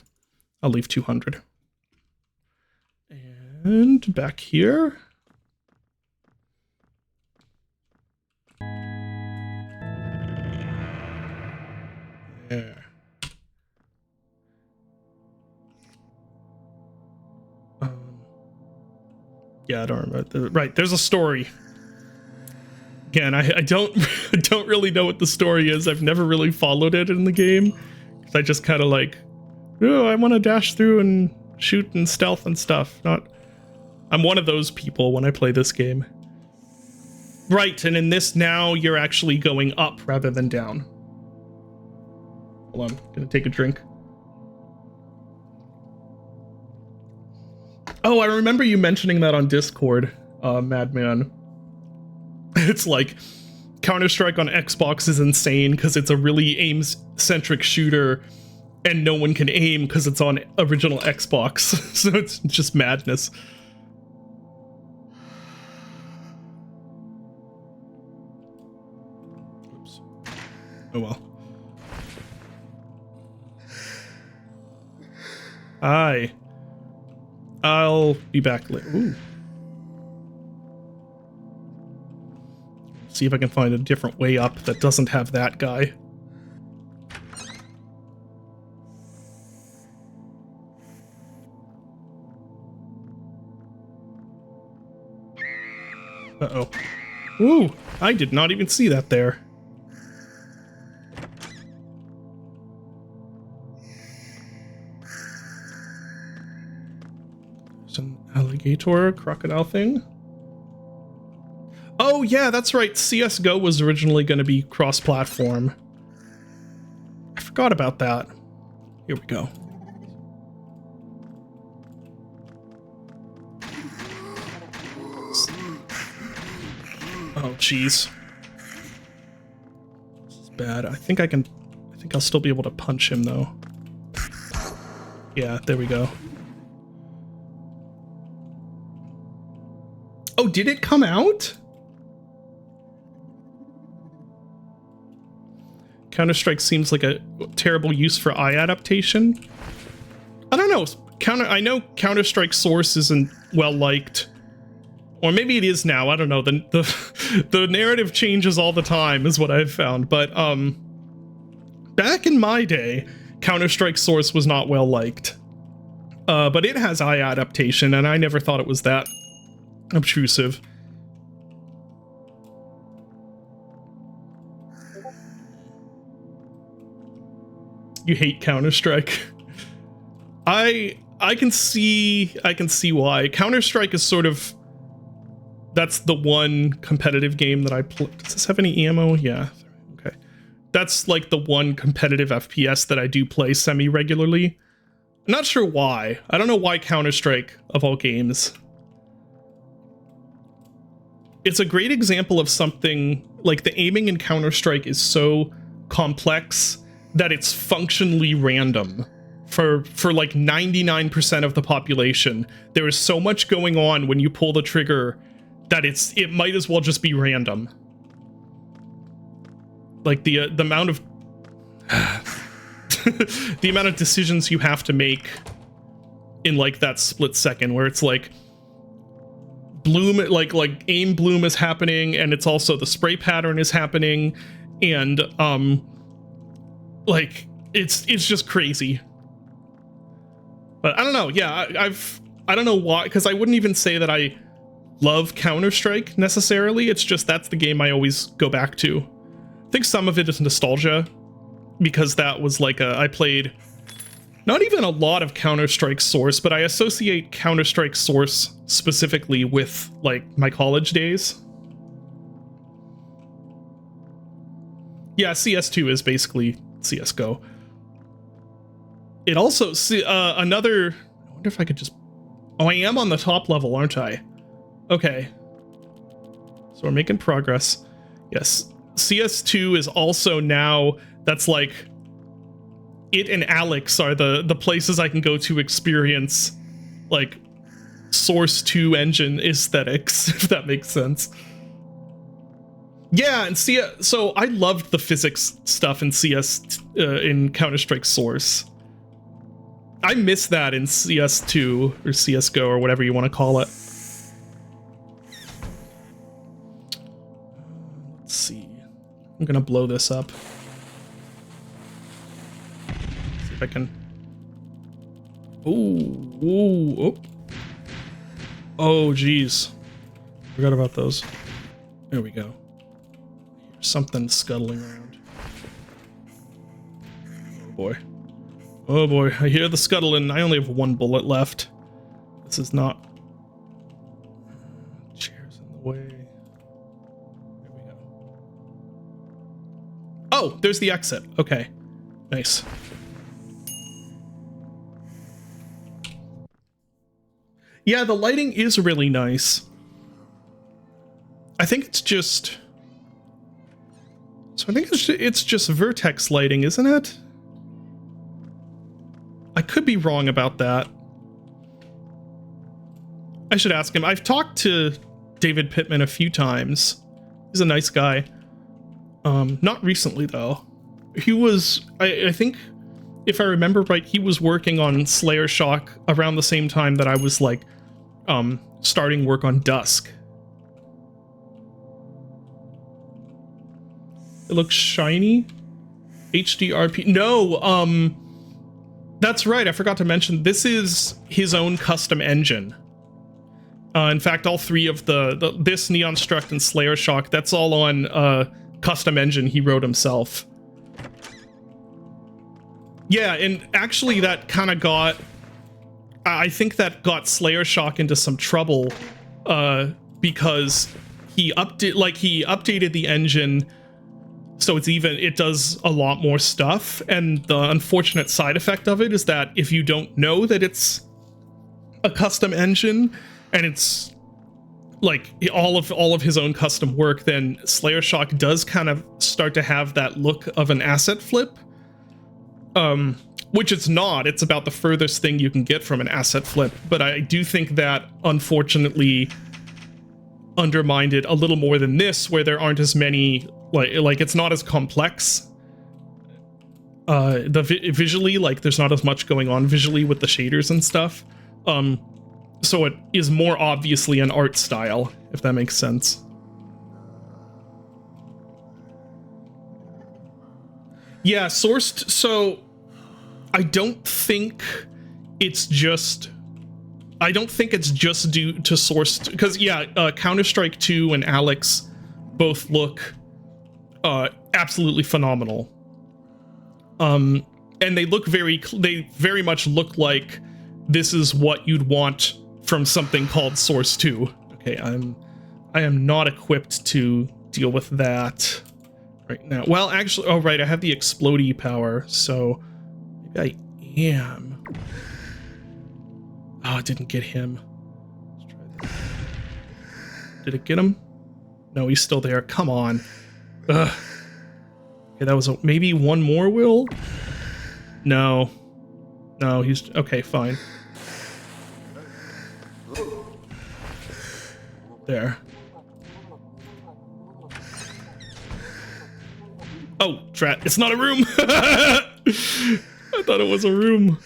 I'll leave 200. And back here. There. Yeah, I don't remember. Right, there's a story. Again, I don't I don't really know what the story is. I've never really followed it in the game. I just kind of like, oh, I want to dash through and shoot and stealth and stuff. I'm one of those people when I play this game. Right, and in this now, you're actually going up rather than down. Hold on, gonna take a drink. Oh, I remember you mentioning that on Discord, Madman. It's like, Counter-Strike on Xbox is insane because it's a really aim-centric shooter, and no one can aim because it's on original Xbox. So it's just madness. Oops. Oh well. Hi. I'll be back later. Ooh. See if I can find a different way up that doesn't have that guy. Uh-oh. Ooh, I did not even see that there. There's an alligator crocodile thing. Oh yeah, that's right. CSGO was originally going to be cross-platform. I forgot about that. Here we go. Oh jeez. This is bad. I think I'll still be able to punch him though. Yeah, there we go. Oh, did it come out? Counter-Strike seems like a terrible use for eye adaptation. I don't know. I know Counter-Strike Source isn't well liked. Or maybe it is now. I don't know. The narrative changes all the time is what I've found. But back in my day, Counter-Strike Source was not well liked. But it has eye adaptation, and I never thought it was that obtrusive. You hate Counter-Strike. I can see why. Counter-Strike is sort of, that's the one competitive game that I play. Does this have any ammo? Yeah. Okay. That's like the one competitive FPS that I do play semi-regularly. I'm not sure why. I don't know why Counter-Strike of all games. It's a great example of something like the aiming in Counter-Strike is so complex that it's functionally random for like 99% of the population. There is so much going on when you pull the trigger that it might as well just be random. Like the amount of the amount of decisions you have to make in like that split second where it's like bloom, like aim bloom is happening, and it's also the spray pattern is happening, and like it's just crazy. But I don't know. Yeah, I don't know why, because I wouldn't even say that I love Counter-Strike necessarily. It's just that's the game I always go back to. I think some of it is nostalgia, because that was like I played not even a lot of Counter-Strike Source, but I associate Counter-Strike Source specifically with like my college days. Yeah, CS2 is basically CSGO. It also, another, I wonder if I could just, oh, I am on the top level, aren't I? Okay. So we're making progress. Yes. CS2 is also now, that's like, it and Alex are the places I can go to experience, like, Source 2 engine aesthetics, if that makes sense. Yeah, and so I loved the physics stuff in in Counter-Strike Source. I miss that in CS2 or CSGO or whatever you want to call it. Let's see. I'm gonna blow this up. See if I can. Oh, geez. Forgot about those. There we go. Here's something scuttling around. Oh boy. Oh boy, I hear the scuttling. I only have one bullet left. This is not... Chair's in the way. There we go. Oh, there's the exit. Okay. Nice. Yeah, the lighting is really nice. I think it's just... So I think it's just vertex lighting, isn't it? be wrong about that. I should ask him. I've talked to David Pittman a few times. He's a nice guy. Not recently, though. He was, I think, if I remember right, he was working on Slayer Shock around the same time that I was, like, starting work on Dusk. It looks shiny. HDRP. No, that's right. I forgot to mention, this is his own custom engine. In fact, all three of this, Neon Struct, and Slayer Shock, that's all on custom engine he wrote himself. Yeah, and actually that kind of got... I think that got Slayer Shock into some trouble because he updated the engine so it does a lot more stuff, and the unfortunate side effect of it is that if you don't know that it's a custom engine and it's like all of his own custom work, then Slayer Shock does kind of start to have that look of an asset flip. Which it's not. It's about the furthest thing you can get from an asset flip, but I do think that unfortunately undermined it a little more than this, where there aren't as many, like it's not as complex. Visually, like there's not as much going on visually with the shaders and stuff. So it is more obviously an art style, if that makes sense. Yeah, sourced. So I don't think it's just due to sourced, because yeah, Counter-Strike 2 and Alex both look absolutely phenomenal. And they very much look like this is what you'd want from something called Source 2. Okay, I am not equipped to deal with that right now. Well, actually, oh right, I have the explodey power, so maybe I am. Oh, it didn't get him. Let's try this. Did it get him? No, he's still there. Come on. Ugh. Okay, that was maybe one more will? No. No, he's... Okay, fine. There. Oh, drat. It's not a room! I thought it was a room.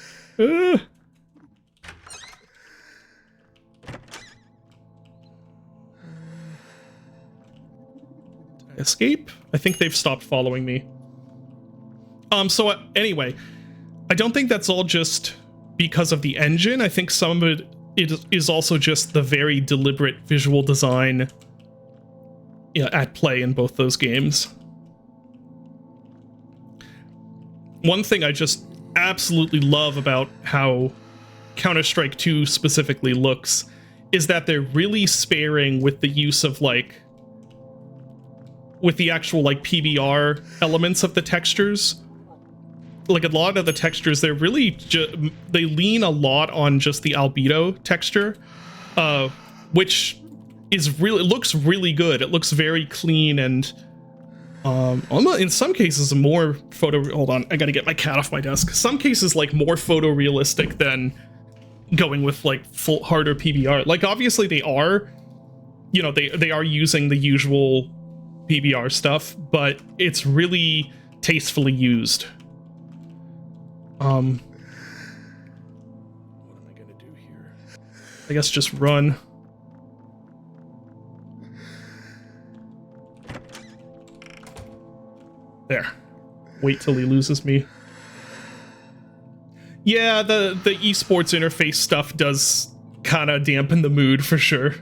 Escape? I think they've stopped following me. So anyway, I don't think that's all just because of the engine. I think some of it is also just the very deliberate visual design at play in both those games. One thing I just absolutely love about how Counter-Strike 2 specifically looks is that they're really sparing with the use of with the actual PBR elements of the textures. Like a lot of the textures, they're really they lean a lot on just the albedo texture, which is looks really good. It looks very clean and in some cases more hold on, I gotta get my cat off my desk. Some cases more photorealistic than going with full harder PBR. Obviously they are, they are using the usual PBR stuff, but it's really tastefully used. What am I gonna do here? I guess just run. There. Wait till he loses me. Yeah, the esports interface stuff does kind of dampen the mood for sure.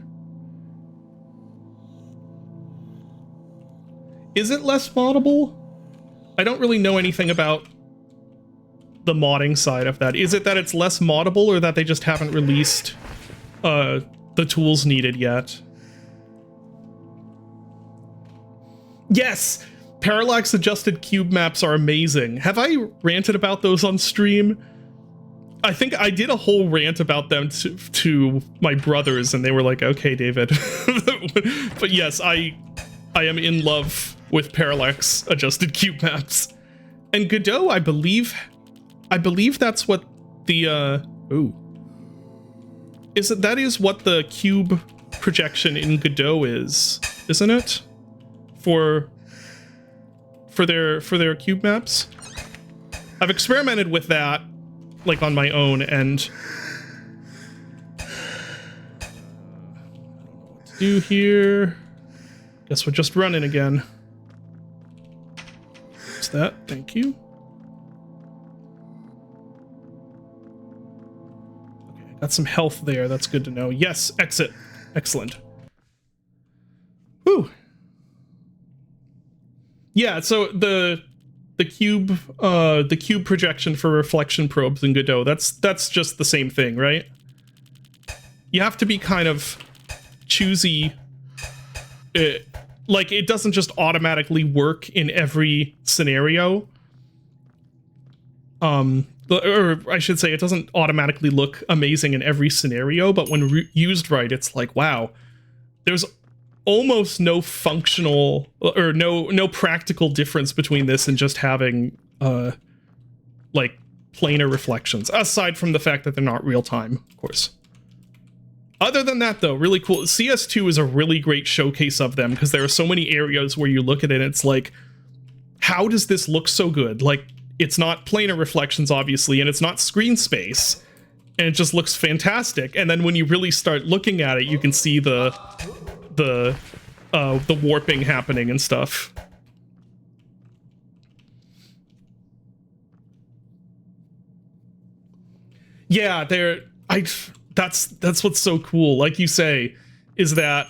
Is it less moddable? I don't really know anything about the modding side of that. Is it that it's less moddable, or that they just haven't released the tools needed yet? Yes! Parallax adjusted cube maps are amazing. Have I ranted about those on stream? I think I did a whole rant about them to my brothers, and they were like, okay, David. But yes, I am in love with parallax adjusted cube maps. And Godot, I believe that's what The ooh. That is what the cube projection in Godot is, isn't it? For their cube maps. I've experimented with that like on my own, and what to do here? Guess we're just running again. What's that? Thank you. Okay, got some health there. That's good to know. Yes, exit. Excellent. Whew. Yeah, so the cube projection for reflection probes in Godot, that's just the same thing, right? You have to be kind of choosy. Like, it doesn't just automatically work in every scenario. Or I should say, it doesn't automatically look amazing in every scenario, but when used right, it's like, wow, there's almost no functional or no practical difference between this and just having like planar reflections, aside from the fact that they're not real time, of course. Other than that, though, really cool. CS2 is a really great showcase of them, because there are so many areas where you look at it and it's like, how does this look so good? Like, it's not planar reflections, obviously, and it's not screen space, and it just looks fantastic. And then when you really start looking at it, you can see the warping happening and stuff. Yeah, that's what's so cool. Like you say, is that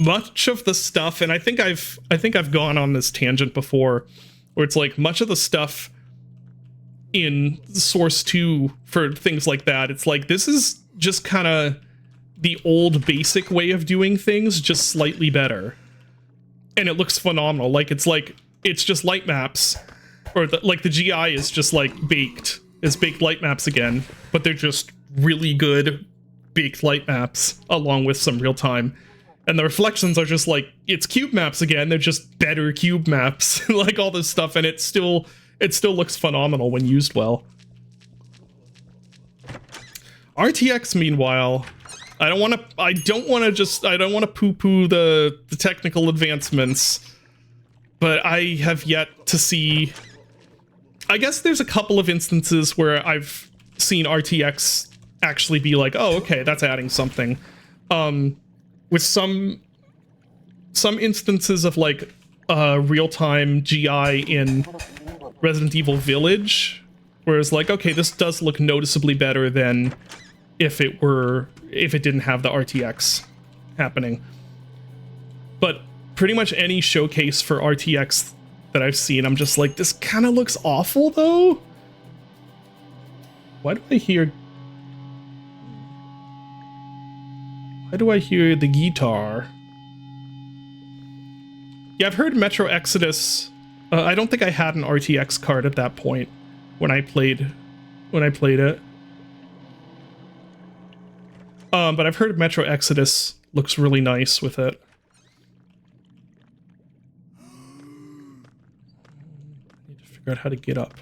much of the stuff, and I think I've gone on this tangent before, where it's like much of the stuff in Source 2 for things like that, it's like, this is just kind of the old basic way of doing things, just slightly better. And it looks phenomenal. Like, it's just light maps, or the GI is just like baked light maps again, but they're just really good baked light maps along with some real time. And the reflections are just like, it's cube maps again, they're just better cube maps. Like all this stuff, and it still looks phenomenal when used well. RTX, meanwhile, I don't want to poo-poo the technical advancements, but I have yet to see. I guess there's a couple of instances where I've seen RTX actually be like, oh, okay, that's adding something. With some instances of like real-time GI in Resident Evil Village, where it's like, okay, this does look noticeably better than if it didn't have the RTX happening. But pretty much any showcase for RTX that I've seen, I'm just like, this kind of looks awful, though. Why do I hear the guitar? Yeah, I've heard Metro Exodus. I don't think I had an RTX card at that point when I played it. But I've heard Metro Exodus looks really nice with it. I need to figure out how to get up.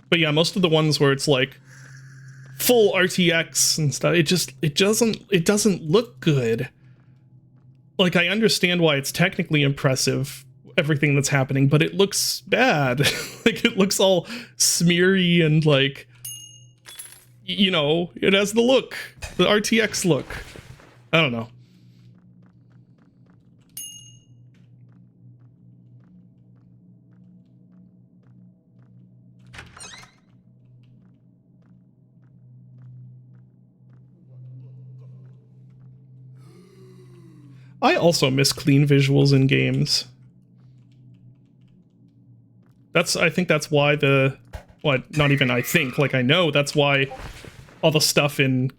But yeah, most of the ones where it's like full RTX and stuff, it doesn't look good. Like, I understand why it's technically impressive, everything that's happening, but it looks bad. Like, it looks all smeary and like, you know, it has the RTX look. I don't know. I also miss clean visuals in games. I think that's why not even I think, like I know, that's why all the stuff in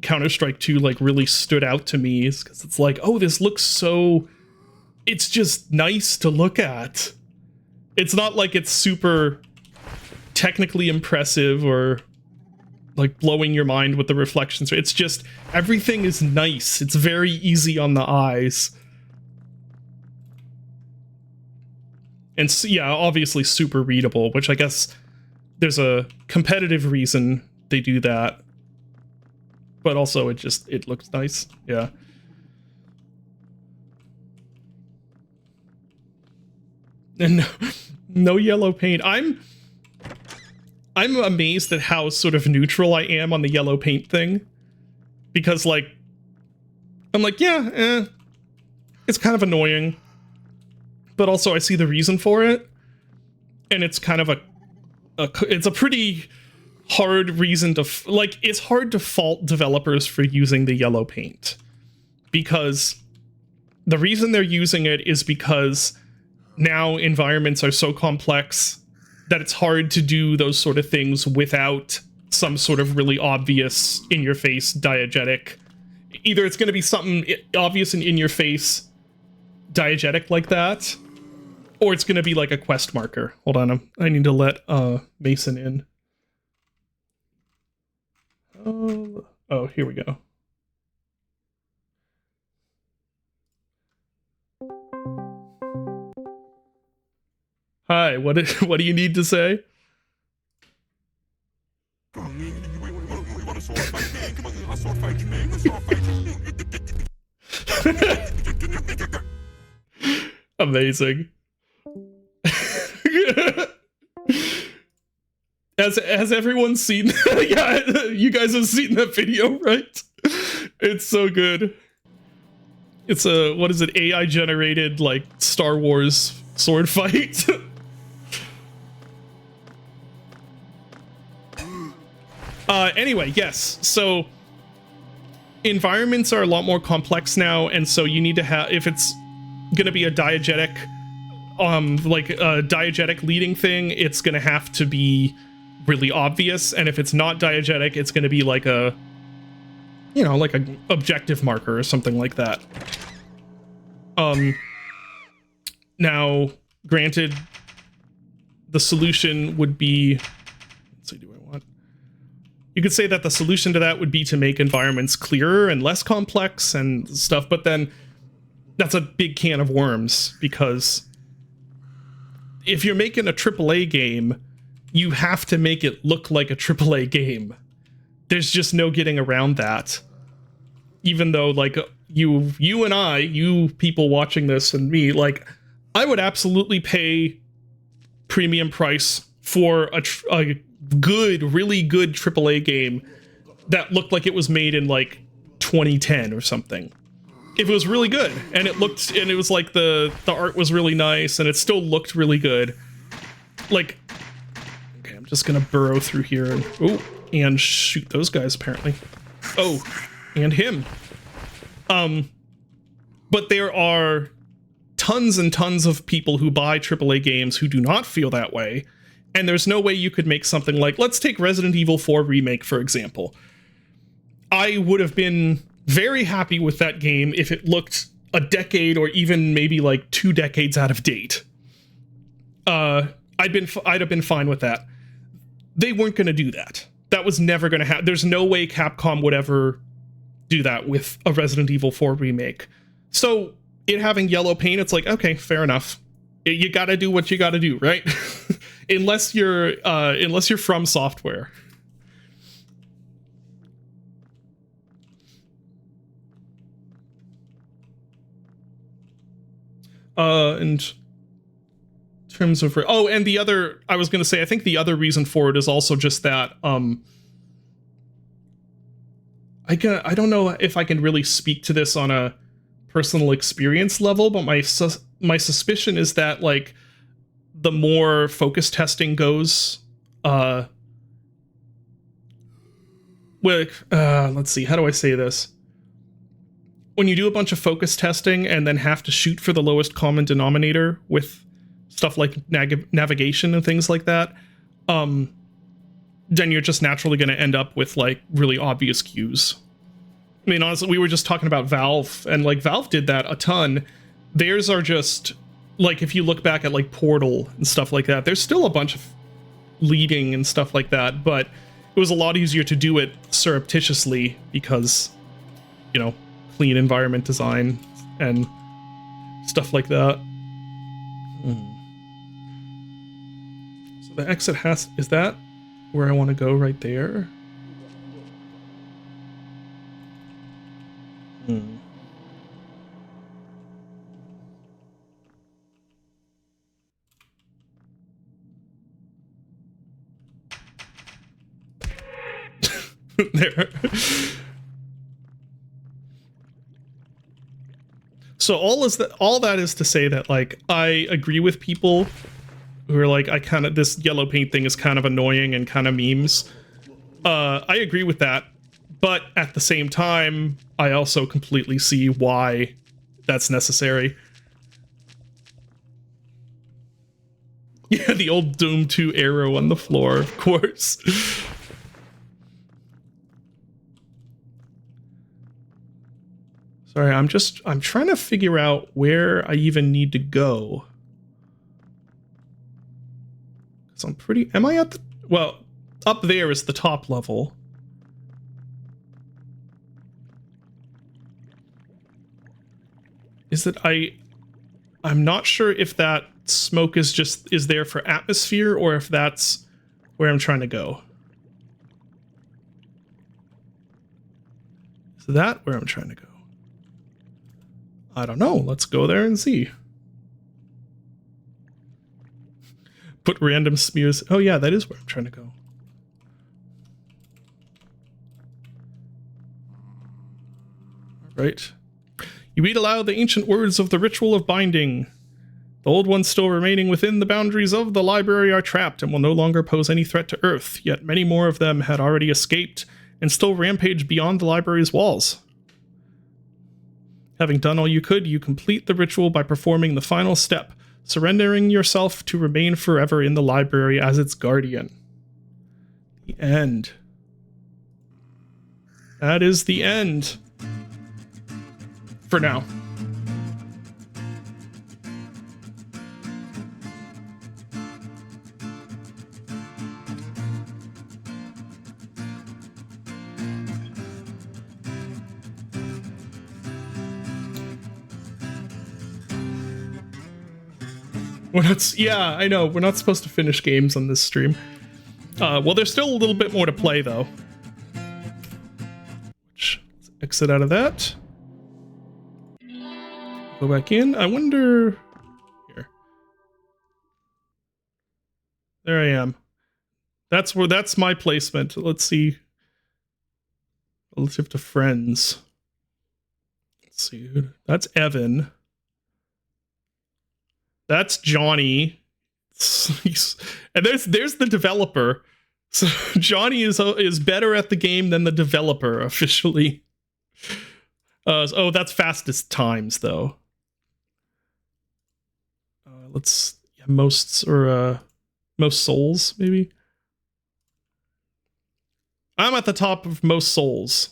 Counter-Strike 2 like really stood out to me, is because it's like, oh, this looks so, it's just nice to look at. It's not like it's super technically impressive or like blowing your mind with the reflections. It's just, everything is nice. It's very easy on the eyes. And yeah, obviously super readable, which I guess there's a competitive reason they do that. But also it looks nice. Yeah. And no yellow paint. I'm amazed at how sort of neutral I am on the yellow paint thing. Because, like, I'm like, yeah, it's kind of annoying. But also I see the reason for it. And it's kind of it's a pretty hard reason to, like, it's hard to fault developers for using the yellow paint. Because the reason they're using it is because now environments are so complex that it's hard to do those sort of things without some sort of really obvious in-your-face diegetic. Either it's going to be something obvious and in-your-face diegetic like that, or it's going to be like a quest marker. Hold on, I need to let Mason in. Oh, here we go. Hi, what do you need to say? Amazing. Has everyone seen? Yeah, you guys have seen that video, right? It's so good. It's a, what is it, AI generated like Star Wars sword fight. Anyway, yes. So environments are a lot more complex now, and so you need to have, if it's gonna be a diegetic, like a diegetic leading thing, it's gonna have to be really obvious, and if it's not diegetic, it's gonna be like a, you know, like an objective marker or something like that. Now, granted, the solution would be, let's see, do I want? You could say that the solution to that would be to make environments clearer and less complex and stuff, but then that's a big can of worms, because if you're making a AAA game, you have to make it look like a AAA game. There's just no getting around that. Even though, like, you and I, you people watching this and me, like, I would absolutely pay premium price for a good, really good AAA game that looked like it was made in, like, 2010 or something. If it was really good, and it looked, and it was like the art was really nice, and it still looked really good. Like, okay, I'm just gonna burrow through here and, oh, and shoot those guys, apparently. Oh, and him. But there are tons and tons of people who buy AAA games who do not feel that way, and there's no way you could make something like, let's take Resident Evil 4 Remake, for example. I would have been very happy with that game if it looked a decade or even maybe like 2 decades out of date. I'd have been fine with that. They weren't going to do that. That was never going to happen. There's no way Capcom would ever do that with a Resident Evil 4 remake. So it having yellow paint, it's like, okay, fair enough. You got to do what you got to do, right? unless you're From Software. In terms of, and the other, I was going to say, I think the other reason for it is also just that, I don't know if I can really speak to this on a personal experience level, but my suspicion is that, like, the more focus testing goes, let's see, how do I say this? When you do a bunch of focus testing and then have to shoot for the lowest common denominator with stuff like navigation and things like that, then you're just naturally going to end up with, like, really obvious cues. I mean, honestly, we were just talking about Valve, and, like, Valve did that a ton. Theirs are just, like, if you look back at, like, Portal and stuff like that, there's still a bunch of leading and stuff like that, but it was a lot easier to do it surreptitiously because, you know, clean environment design and stuff like that. The exit has... Is that where I want to go right there? There. So all that is to say that, like, I agree with people who are like, this yellow paint thing is kind of annoying and kind of memes. I agree with that, but at the same time, I also completely see why that's necessary. Yeah, the old Doom 2 arrow on the floor, of course. Sorry, I'm trying to figure out where I even need to go. So am I at the, well, up there is the top level. Is it, I'm not sure if that smoke is there for atmosphere or if that's where I'm trying to go. Is that where I'm trying to go? I don't know. Let's go there and see. Put random smears. Oh yeah, that is where I'm trying to go. All right. You read aloud the ancient words of the ritual of binding. The old ones still remaining within the boundaries of the library are trapped and will no longer pose any threat to Earth, yet many more of them had already escaped and still rampage beyond the library's walls. Having done all you could, you complete the ritual by performing the final step, surrendering yourself to remain forever in the library as its guardian. The end. That is the end. For now. Yeah, I know. We're not supposed to finish games on this stream. Well, there's still a little bit more to play, though. Let's exit out of that. Go back in. I wonder... Here. There I am. That's my placement. Let's see. Relative to friends. Let's see. That's Evan. That's Johnny. And there's the developer. So Johnny is better at the game than the developer officially. Oh, that's fastest times though. Most souls maybe. I'm at the top of most souls.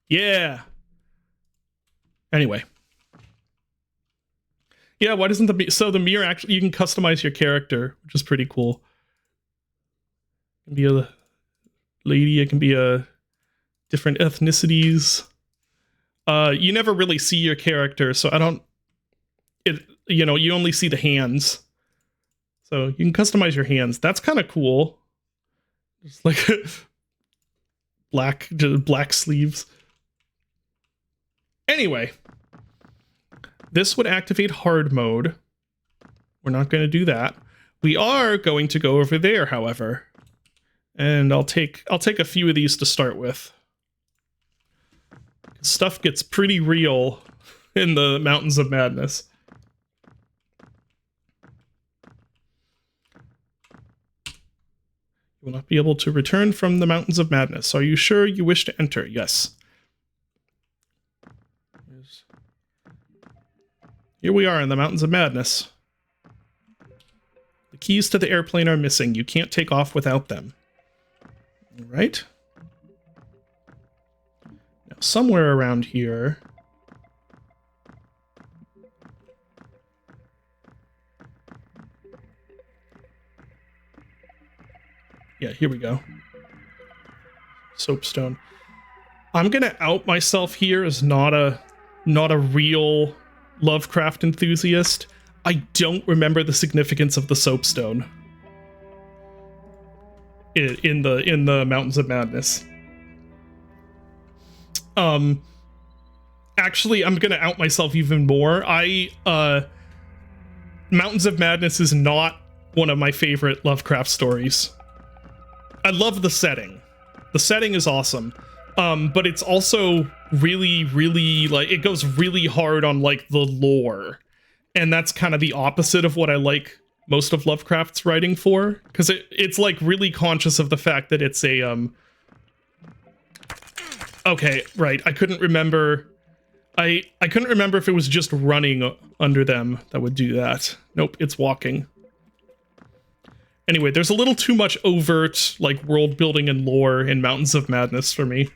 Yeah. Anyway. Yeah, why doesn't the mirror actually, you can customize your character, which is pretty cool. It can be a lady, it can be a different ethnicities. You never really see your character, so you only see the hands. So you can customize your hands. That's kind of cool. Just like black sleeves. Anyway. This would activate hard mode. We're not going to do that. We are going to go over there, however. And I'll take a few of these to start with. Stuff gets pretty real in the Mountains of Madness. You will not be able to return from the Mountains of Madness. Are you sure you wish to enter? Yes. Here we are in the Mountains of Madness. The keys to the airplane are missing. You can't take off without them. All right. Now, somewhere around here... Yeah, here we go. Soapstone. I'm gonna out myself here as not a real Lovecraft enthusiast. I don't remember the significance of the soapstone. in the Mountains of Madness. Actually, I'm gonna out myself even more. Mountains of Madness is not one of my favorite Lovecraft stories. I love the setting. The setting is awesome. But it's also really, really, like, it goes really hard on, like, the lore. And that's kind of the opposite of what I like most of Lovecraft's writing for. Because it's, like, really conscious of the fact that it's a, Okay, right, I couldn't remember... I couldn't remember if it was just running under them that would do that. Nope, it's walking. Anyway, there's a little too much overt, like, world building and lore in Mountains of Madness for me.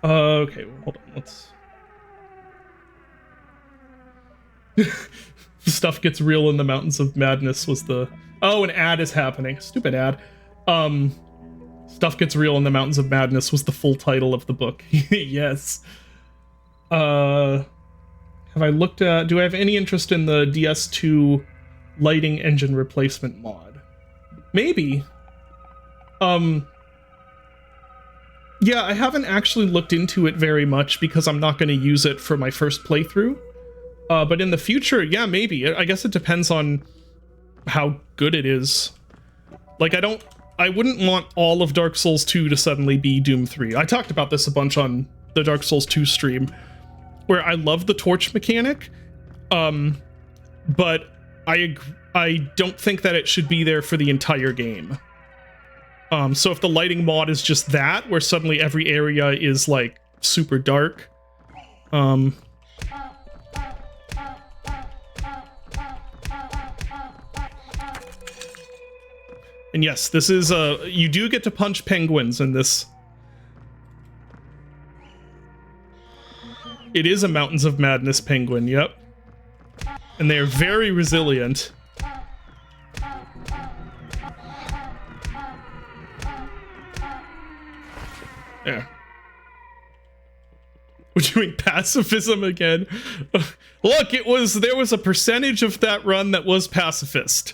Okay, well, hold on, let's... Stuff Gets Real in the Mountains of Madness was the... Oh, an ad is happening. Stupid ad. Stuff Gets Real in the Mountains of Madness was the full title of the book. Yes. Have I looked at... Do I have any interest in the DS2 lighting engine replacement mod? Maybe. Yeah, I haven't actually looked into it very much because I'm not going to use it for my first playthrough. But in the future, yeah, maybe. I guess it depends on how good it is. Like, I wouldn't want all of Dark Souls 2 to suddenly be Doom 3. I talked about this a bunch on the Dark Souls 2 stream, where I love the torch mechanic, but I don't think that it should be there for the entire game. So if the lighting mod is just that, where suddenly every area is, like, super dark, and yes, this is you do get to punch penguins in this. It is a Mountains of Madness penguin, yep. And they are very resilient. Yeah. We're doing pacifism again. Look, there was a percentage of that run that was pacifist.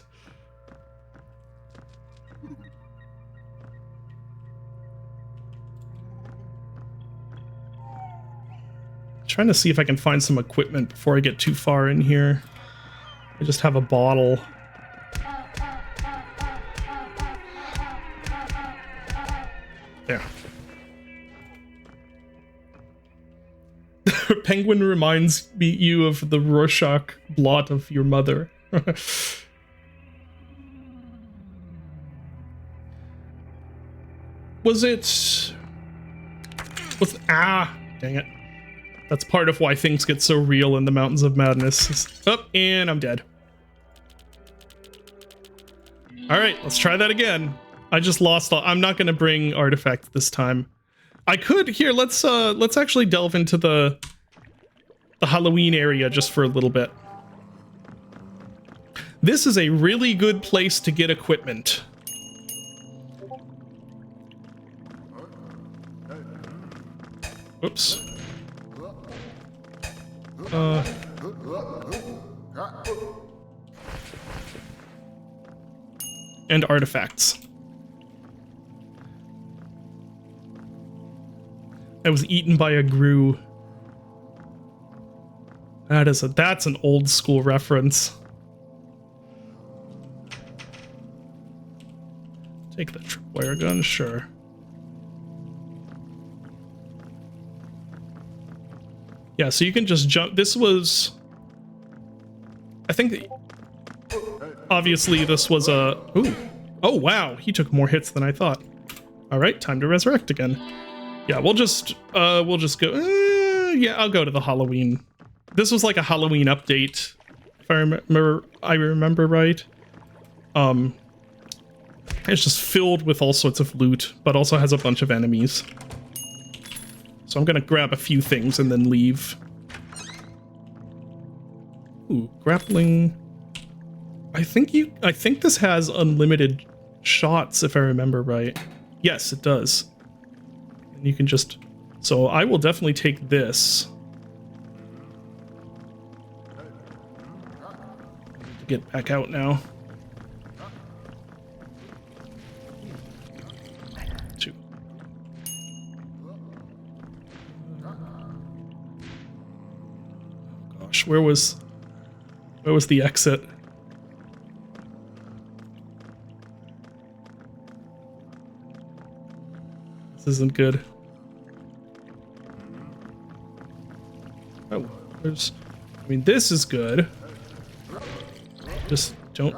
Trying to see if I can find some equipment before I get too far in here. I just have a bottle. There. Penguin reminds you of the Rorschach blot of your mother. Dang it. That's part of why things get so real in the Mountains of Madness. Oh, and I'm dead. Alright, let's try that again. I just lost I'm not gonna bring artifacts this time. I could here, let's actually delve into the Halloween area just for a little bit. This is a really good place to get equipment. Oops. And artifacts. I was eaten by a grue. That's an old school reference. Take the tripwire gun, sure. Yeah, so you can just jump. This was... I think... Obviously, this was a... Ooh. Oh, wow. He took more hits than I thought. Alright, time to resurrect again. Yeah, we'll just go... yeah, I'll go to the Halloween. This was like a Halloween update, if I remember right. It's just filled with all sorts of loot, but also has a bunch of enemies. So I'm gonna grab a few things and then leave. Ooh, grappling. I think this has unlimited shots, if I remember right. Yes, it does. And you can just... So I will definitely take this. Get back out now. gosh, where was the exit? This isn't good. Oh, I mean, this is good. Just don't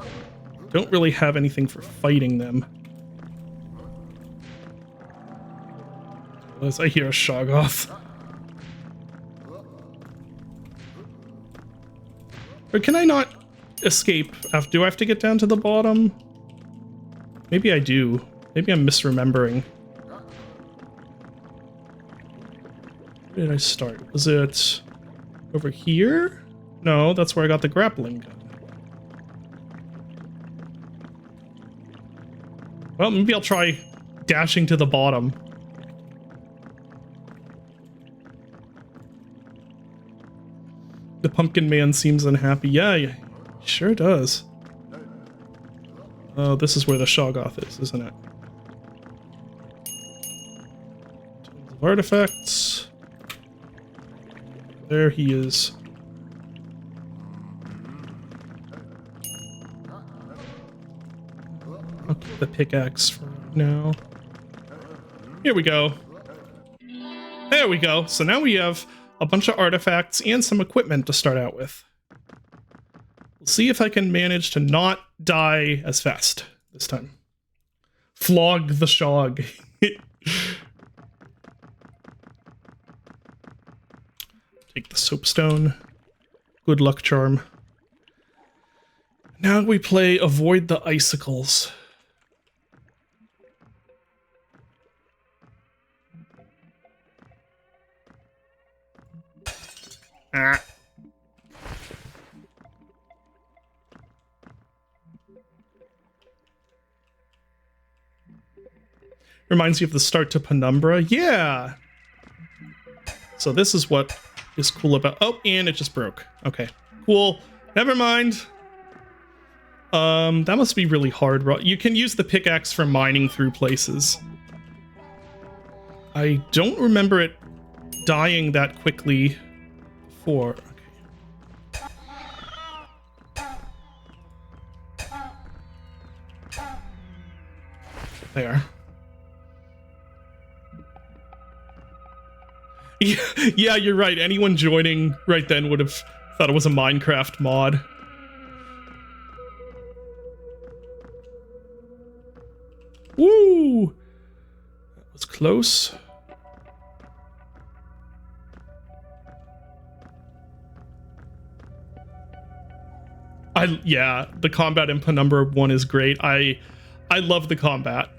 really have anything for fighting them. Unless I hear a Shoggoth. Or can I not escape? Do I have to get down to the bottom? Maybe I do. Maybe I'm misremembering. Where did I start? Was it over here? No, that's where I got the grappling gun. Well, maybe I'll try dashing to the bottom. The pumpkin man seems unhappy. Yeah, he sure does. Oh, this is where the Shoggoth is, isn't it? Tons of artifacts. There he is. I'll keep the pickaxe for now. Here we go. There we go. So now we have a bunch of artifacts and some equipment to start out with. We'll see if I can manage to not die as fast this time. Flog the Shog. Take the soapstone. Good luck charm. Now we play Avoid the Icicles. Ah. Reminds you of the start to Penumbra. Yeah. So this is what is cool about... Oh, and it just broke. Okay, cool. Never mind. That must be really hard. You can use the pickaxe for mining through places. I don't remember it dying that quickly before. Okay. There. Yeah, you're right. Anyone joining right then would have thought it was a Minecraft mod. Woo! That was close. Yeah, the combat in Penumbra 1 is great. I love the combat.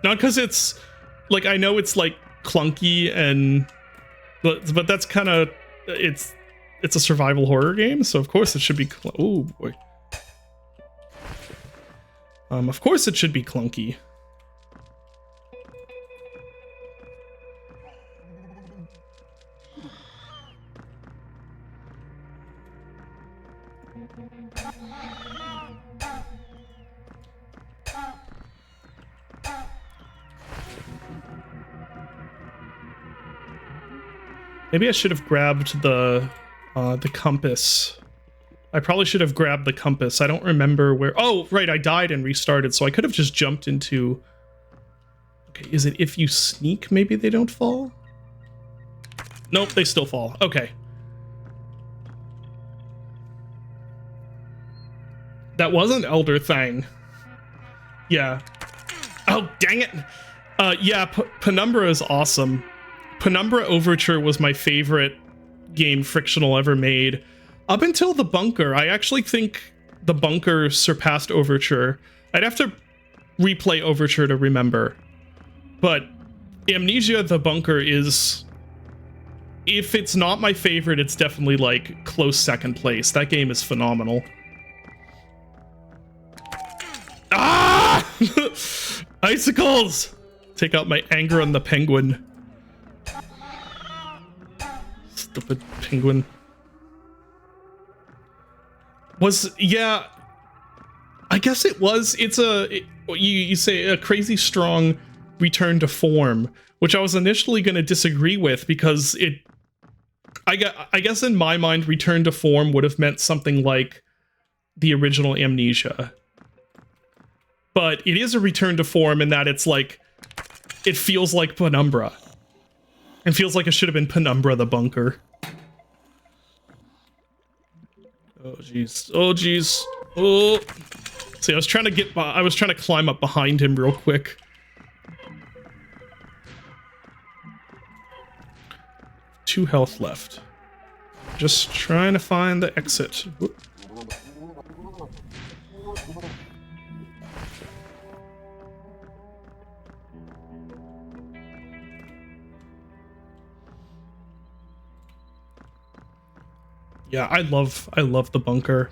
Not because it's like, I know it's like clunky and but that's kind of it's a survival horror game, so of course it should be oh boy. Of course it should be clunky. Maybe I should have grabbed the compass. I probably should have grabbed the compass. I don't remember where... Oh, right, I died and restarted, so I could have just jumped into... Okay, is it if you sneak, maybe they don't fall? Nope, they still fall. Okay. That wasn't Elder Thang. Yeah. Oh, dang it! Yeah, Penumbra is awesome. Penumbra Overture was my favorite game Frictional ever made. Up until The Bunker, I actually think The Bunker surpassed Overture. I'd have to replay Overture to remember. But Amnesia The Bunker is... If it's not my favorite, it's definitely like close second place. That game is phenomenal. Ah! Icicles! Take out my anger on the penguin. Stupid penguin. Yeah, I guess it was. It's you say a crazy strong return to form, which I was initially going to disagree with because I guess in my mind, return to form would have meant something like the original Amnesia. But it is a return to form in that it's like, it feels like Penumbra. It feels like it should have been Penumbra the bunker. Oh jeez. Oh jeez. Oh. See, I was trying to climb up behind him real quick. Two health left. Just trying to find the exit. Whoop. Yeah, I love the bunker.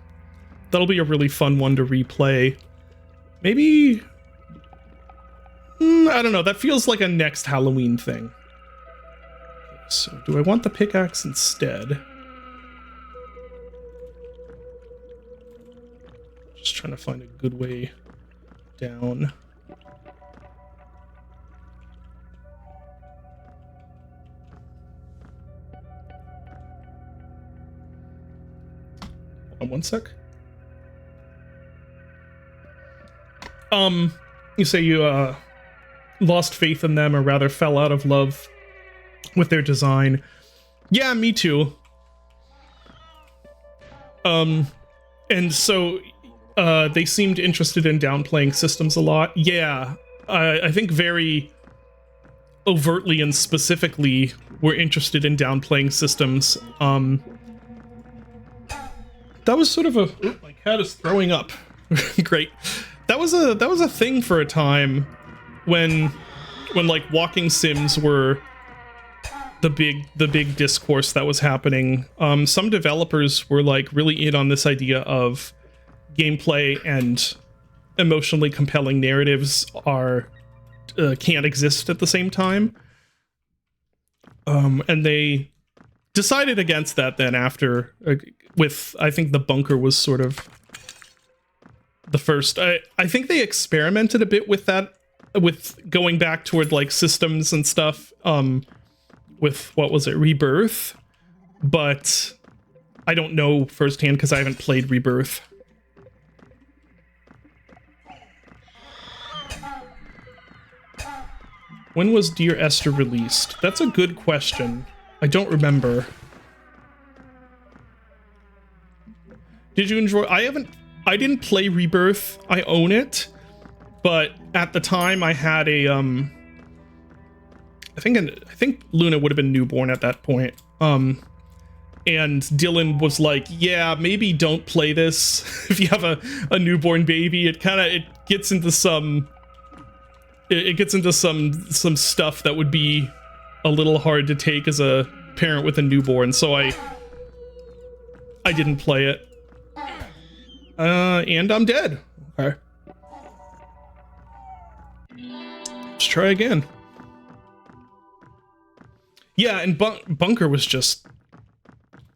That'll be a really fun one to replay. Maybe... I don't know, that feels like a next Halloween thing. So, do I want the pickaxe instead? Just trying to find a good way down. Hold on one sec. You say you, lost faith in them, or rather fell out of love with their design. Yeah, me too. And so, they seemed interested in downplaying systems a lot. Yeah, I think very overtly and specifically were interested in downplaying systems. That was sort of a... Oh, my cat is throwing up. Great. That was a thing for a time when like walking sims were the big discourse that was happening. Some developers were like really in on this idea of gameplay and emotionally compelling narratives can't exist at the same time. And they decided against that then after with, I think the bunker was sort of the first. I think they experimented a bit with that, with going back toward like systems and stuff, with, what was it, Rebirth? But I don't know firsthand because I haven't played Rebirth. When was Dear Esther released? That's a good question. I don't remember. Did you enjoy... I didn't play Rebirth. I own it. But at the time I had a, I think Luna would have been newborn at that point. And Dylan was like, yeah, maybe don't play this if you have a newborn baby. It gets into some... It gets into some stuff that would be a little hard to take as a parent with a newborn, so I didn't play it. And I'm dead. Okay. Let's try again. Yeah, and Bunker was just...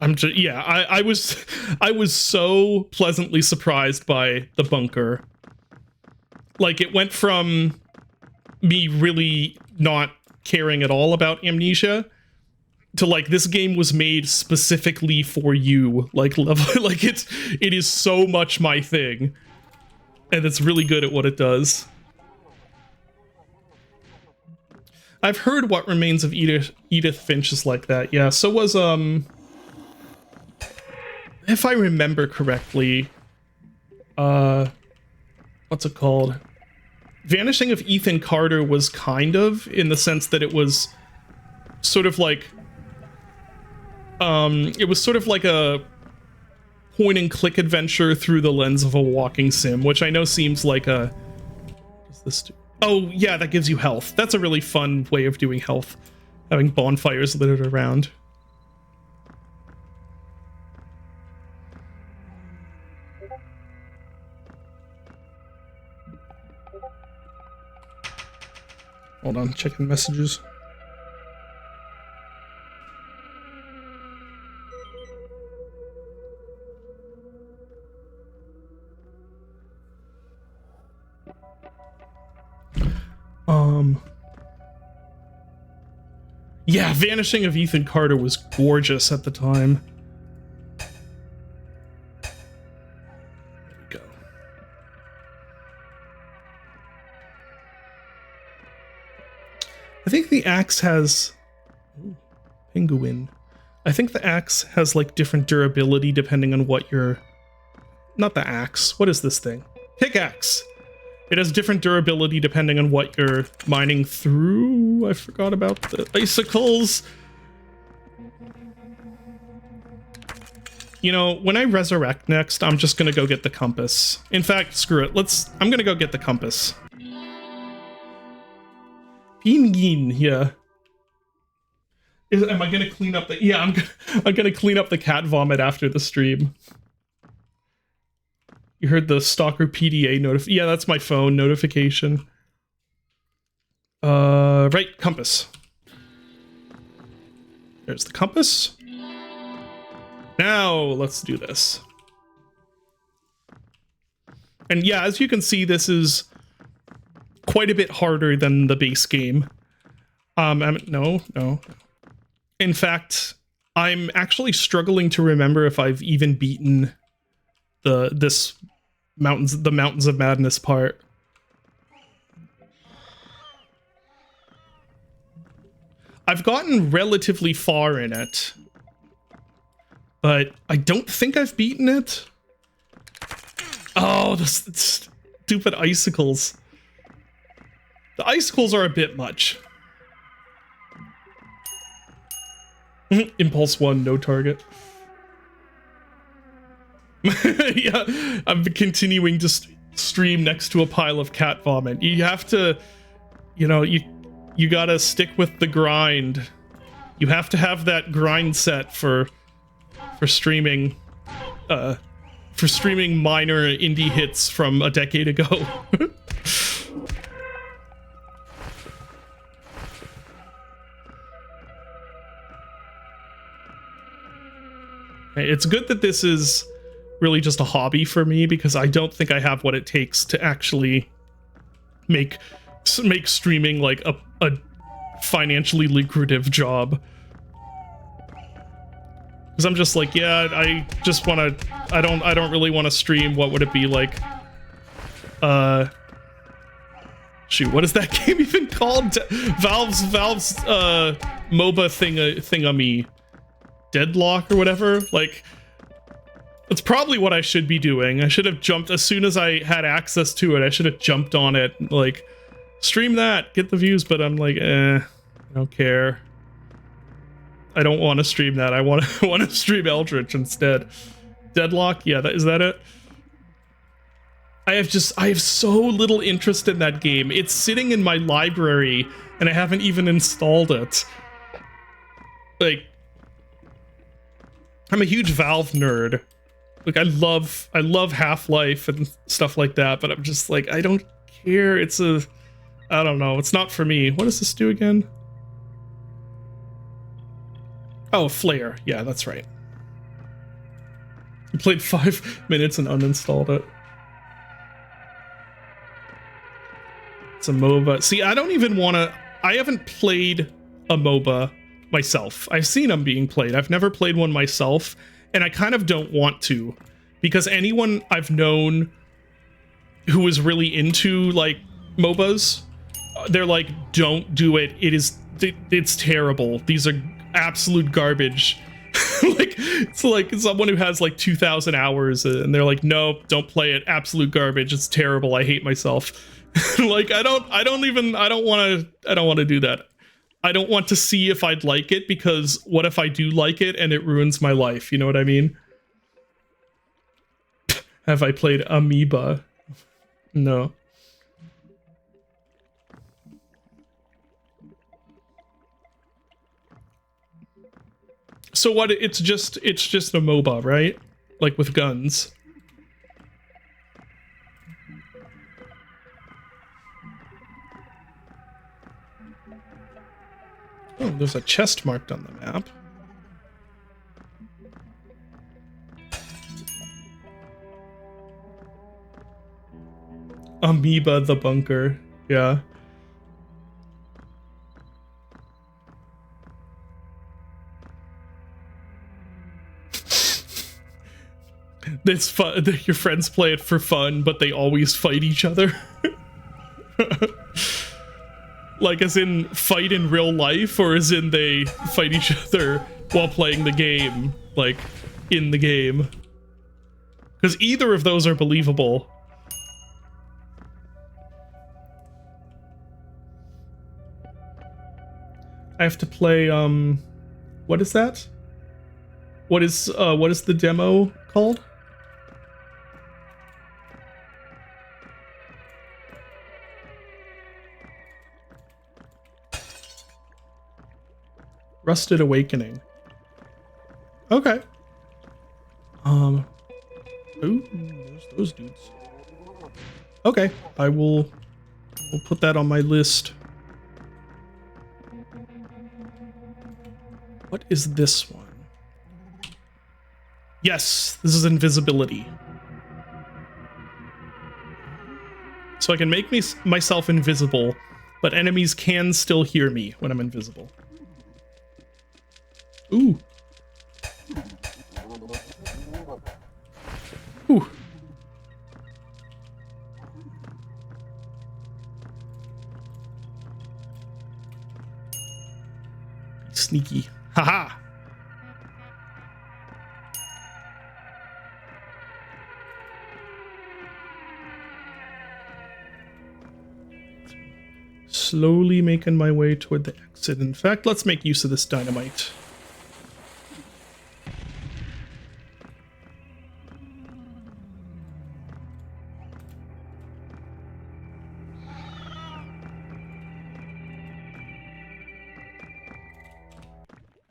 yeah, I was so pleasantly surprised by the Bunker. Like, it went from me really not caring at all about Amnesia to like, this game was made specifically for you. Like, like it is so much my thing, and it's really good at what it does. I've heard What Remains of Edith Finch is like that. Yeah, so was if I remember correctly, what's it called? Vanishing of Ethan Carter was kind of, in the sense that it was sort of like, it was sort of like a point-and-click adventure through the lens of a walking sim, which I know seems like a... What does this do? Oh, yeah, that gives you health. That's a really fun way of doing health, having bonfires littered around. Hold on, checking messages. Yeah, Vanishing of Ethan Carter was gorgeous at the time. There we go. I think the axe has... Ooh, penguin. I think the axe has like different durability depending on what you're... Not the axe. What is this thing? Pickaxe! It has different durability depending on what you're mining through. I forgot about the icicles. You know, when I resurrect next, I'm just gonna go get the compass. In fact, screw it. I'm gonna go get the compass. Pingin, yeah. Am I gonna clean up the... Yeah, I'm gonna clean up the cat vomit after the stream. You heard the Stalker PDA notif... Yeah, that's my phone notification. Right, compass. There's the compass. Now, let's do this. And yeah, as you can see, this is quite a bit harder than the base game. No. In fact, I'm actually struggling to remember if I've even beaten the Mountains of Madness part. I've gotten relatively far in it, but I don't think I've beaten it. Oh, the stupid icicles. The icicles are a bit much. Impulse 1, no target. Yeah, I'm continuing to stream next to a pile of cat vomit. You have to, you know, you gotta stick with the grind. You have to have that grind set for streaming, minor indie hits from a decade ago. It's good that this is really just a hobby for me, because I don't think I have what it takes to actually make streaming like a financially lucrative job. Because I'm just like, yeah, I just want to, I don't really want to stream. What would it be like? Shoot, what is that game even called? Valve's MOBA thingamy, Deadlock or whatever. Like, that's probably what I should be doing. I should have jumped as soon as I had access to it. I should have jumped on it, like, stream that, get the views. But I'm like, I don't care. I don't want to stream that. I want to stream Eldritch instead. Deadlock, yeah, is that it? I have so little interest in that game. It's sitting in my library and I haven't even installed it. Like, I'm a huge Valve nerd. Like, I love Half-Life and stuff like that, but I'm just like, I don't care. I don't know. It's not for me. What does this do again? Oh, Flare. Yeah, that's right. I played 5 minutes and uninstalled it. It's a MOBA. See, I don't even want to... I haven't played a MOBA myself. I've seen them being played. I've never played one myself, and I kind of don't want to, because anyone I've known who is really into, like, MOBAs, they're like, don't do it. It's terrible. These are absolute garbage. Like, it's like someone who has like 2,000 hours and they're like, no, don't play it. Absolute garbage. It's terrible. I hate myself. Like, I don't want to do that. I don't want to see if I'd like it, because what if I do like it and it ruins my life? You know what I mean? Have I played Amoeba? No. So what? It's just a MOBA, right? Like with guns. Oh, there's a chest marked on the map. Amoeba the bunker. Yeah. It's fun. Your friends play it for fun, but they always fight each other. Like, as in fight in real life, or as in they fight each other while playing the game, like, in the game? Because either of those are believable. I have to play, what is that? What is the demo called? Rusted Awakening. Okay. Ooh, those dudes. Okay, we'll put that on my list. What is this one? Yes, this is invisibility. So I can make myself invisible, but enemies can still hear me when I'm invisible. Ooh. Ooh. Sneaky. Haha. Slowly making my way toward the exit. In fact, let's make use of this dynamite.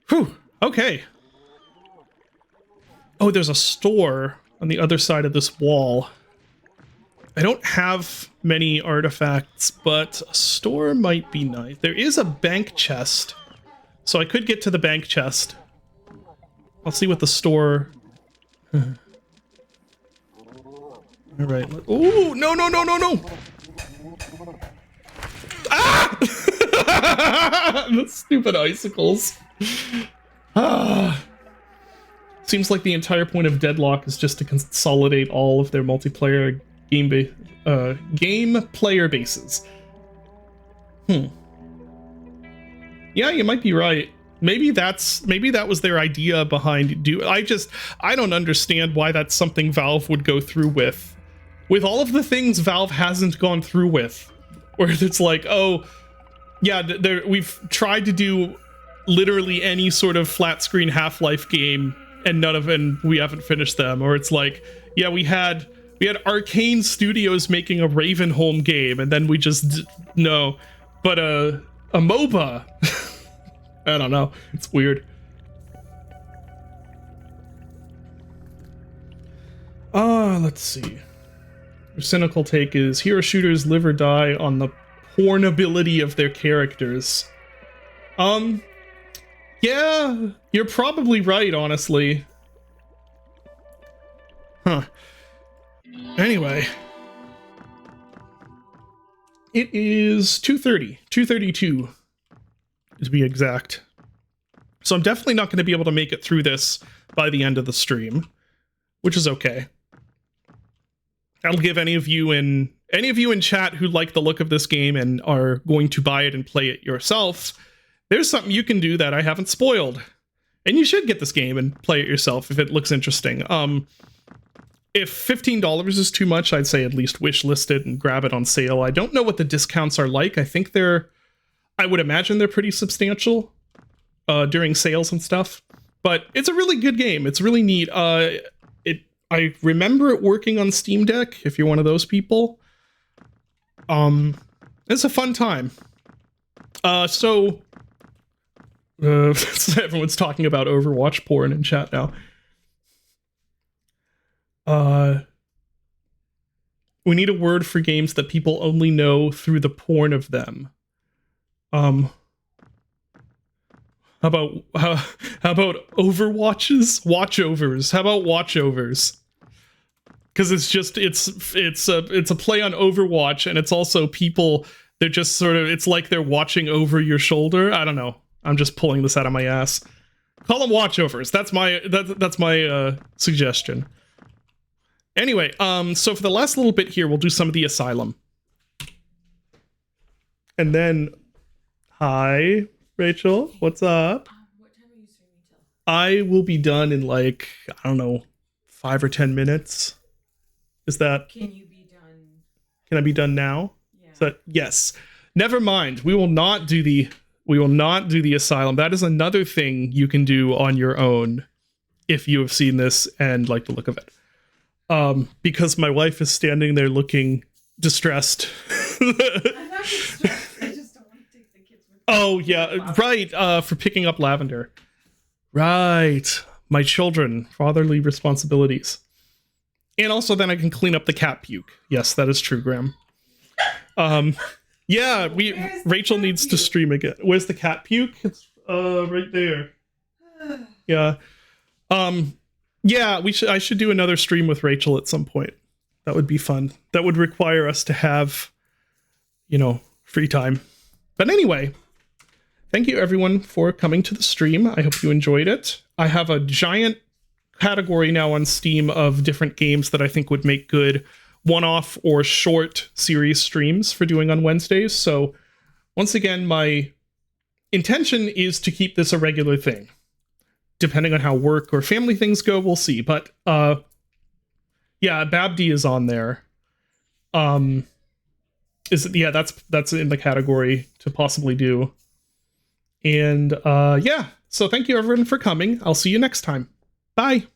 Whew. Okay. Oh, there's a store on the other side of this wall. I don't have many artifacts, but a store might be nice. There is a bank chest, so I could get to the bank chest. I'll see what the store... All right. Oh, no, no, no, no, no! Ah! The stupid icicles. Ah. Seems like the entire point of Deadlock is just to consolidate all of their multiplayer game player bases. Yeah, you might be right. Maybe that was their idea behind I don't understand why that's something Valve would go through with all of the things Valve hasn't gone through with, where it's like, oh yeah, we've tried to do literally any sort of flat screen Half-Life game and we haven't finished them. Or it's like, yeah, we had Arcane Studios making a Ravenholm game, and then we just no. But a MOBA, I don't know. It's weird. Let's see. Your cynical take is hero shooters live or die on the pornability of their characters. Yeah, you're probably right, honestly. Huh. Anyway. It is 2:30, 2:32 to be exact. So I'm definitely not going to be able to make it through this by the end of the stream, which is okay. I'll give any of you in chat who like the look of this game and are going to buy it and play it yourself, there's something you can do that I haven't spoiled. And you should get this game and play it yourself if it looks interesting. If $15 is too much, I'd say at least wishlist it and grab it on sale. I don't know what the discounts are like. I think I would imagine they're pretty substantial during sales and stuff. But it's a really good game. It's really neat. I remember it working on Steam Deck, if you're one of those people. It's a fun time. So everyone's talking about Overwatch porn in chat now. We need a word for games that people only know through the porn of them. How about Overwatches? Watchovers. How about watchovers? Because it's a play on Overwatch, and it's also people. They're just sort of. It's like they're watching over your shoulder. I don't know. I'm just pulling this out of my ass. Call them watchovers. That's my suggestion. Anyway, so for the last little bit here, we'll do some of the asylum. And then, hi, Rachel, what's up? What time are you streaming till? I will be done in like, I don't know, 5 or 10 minutes. Is that... Can you be done? Can I be done now? Yeah. Is that, yes. Never mind. We will not do the asylum. That is another thing you can do on your own if you have seen this and like the look of it. Because my wife is standing there looking distressed. I'm not distressed. I just don't want to take the kids with me. Oh yeah, right. For picking up lavender. Right. My children, fatherly responsibilities. And also then I can clean up the cat puke. Yes, that is true, Graham. Yeah, Rachel needs to stream again. Where's the cat puke? It's right there. Yeah. Yeah, I should do another stream with Rachel at some point. That would be fun. That would require us to have, free time. But anyway, thank you everyone for coming to the stream. I hope you enjoyed it. I have a giant category now on Steam of different games that I think would make good one-off or short series streams for doing on Wednesdays. So once again, my intention is to keep this a regular thing. Depending on how work or family things go, we'll see. But yeah, Babdi is on there. That's in the category to possibly do. And yeah, so thank you everyone for coming. I'll see you next time. Bye.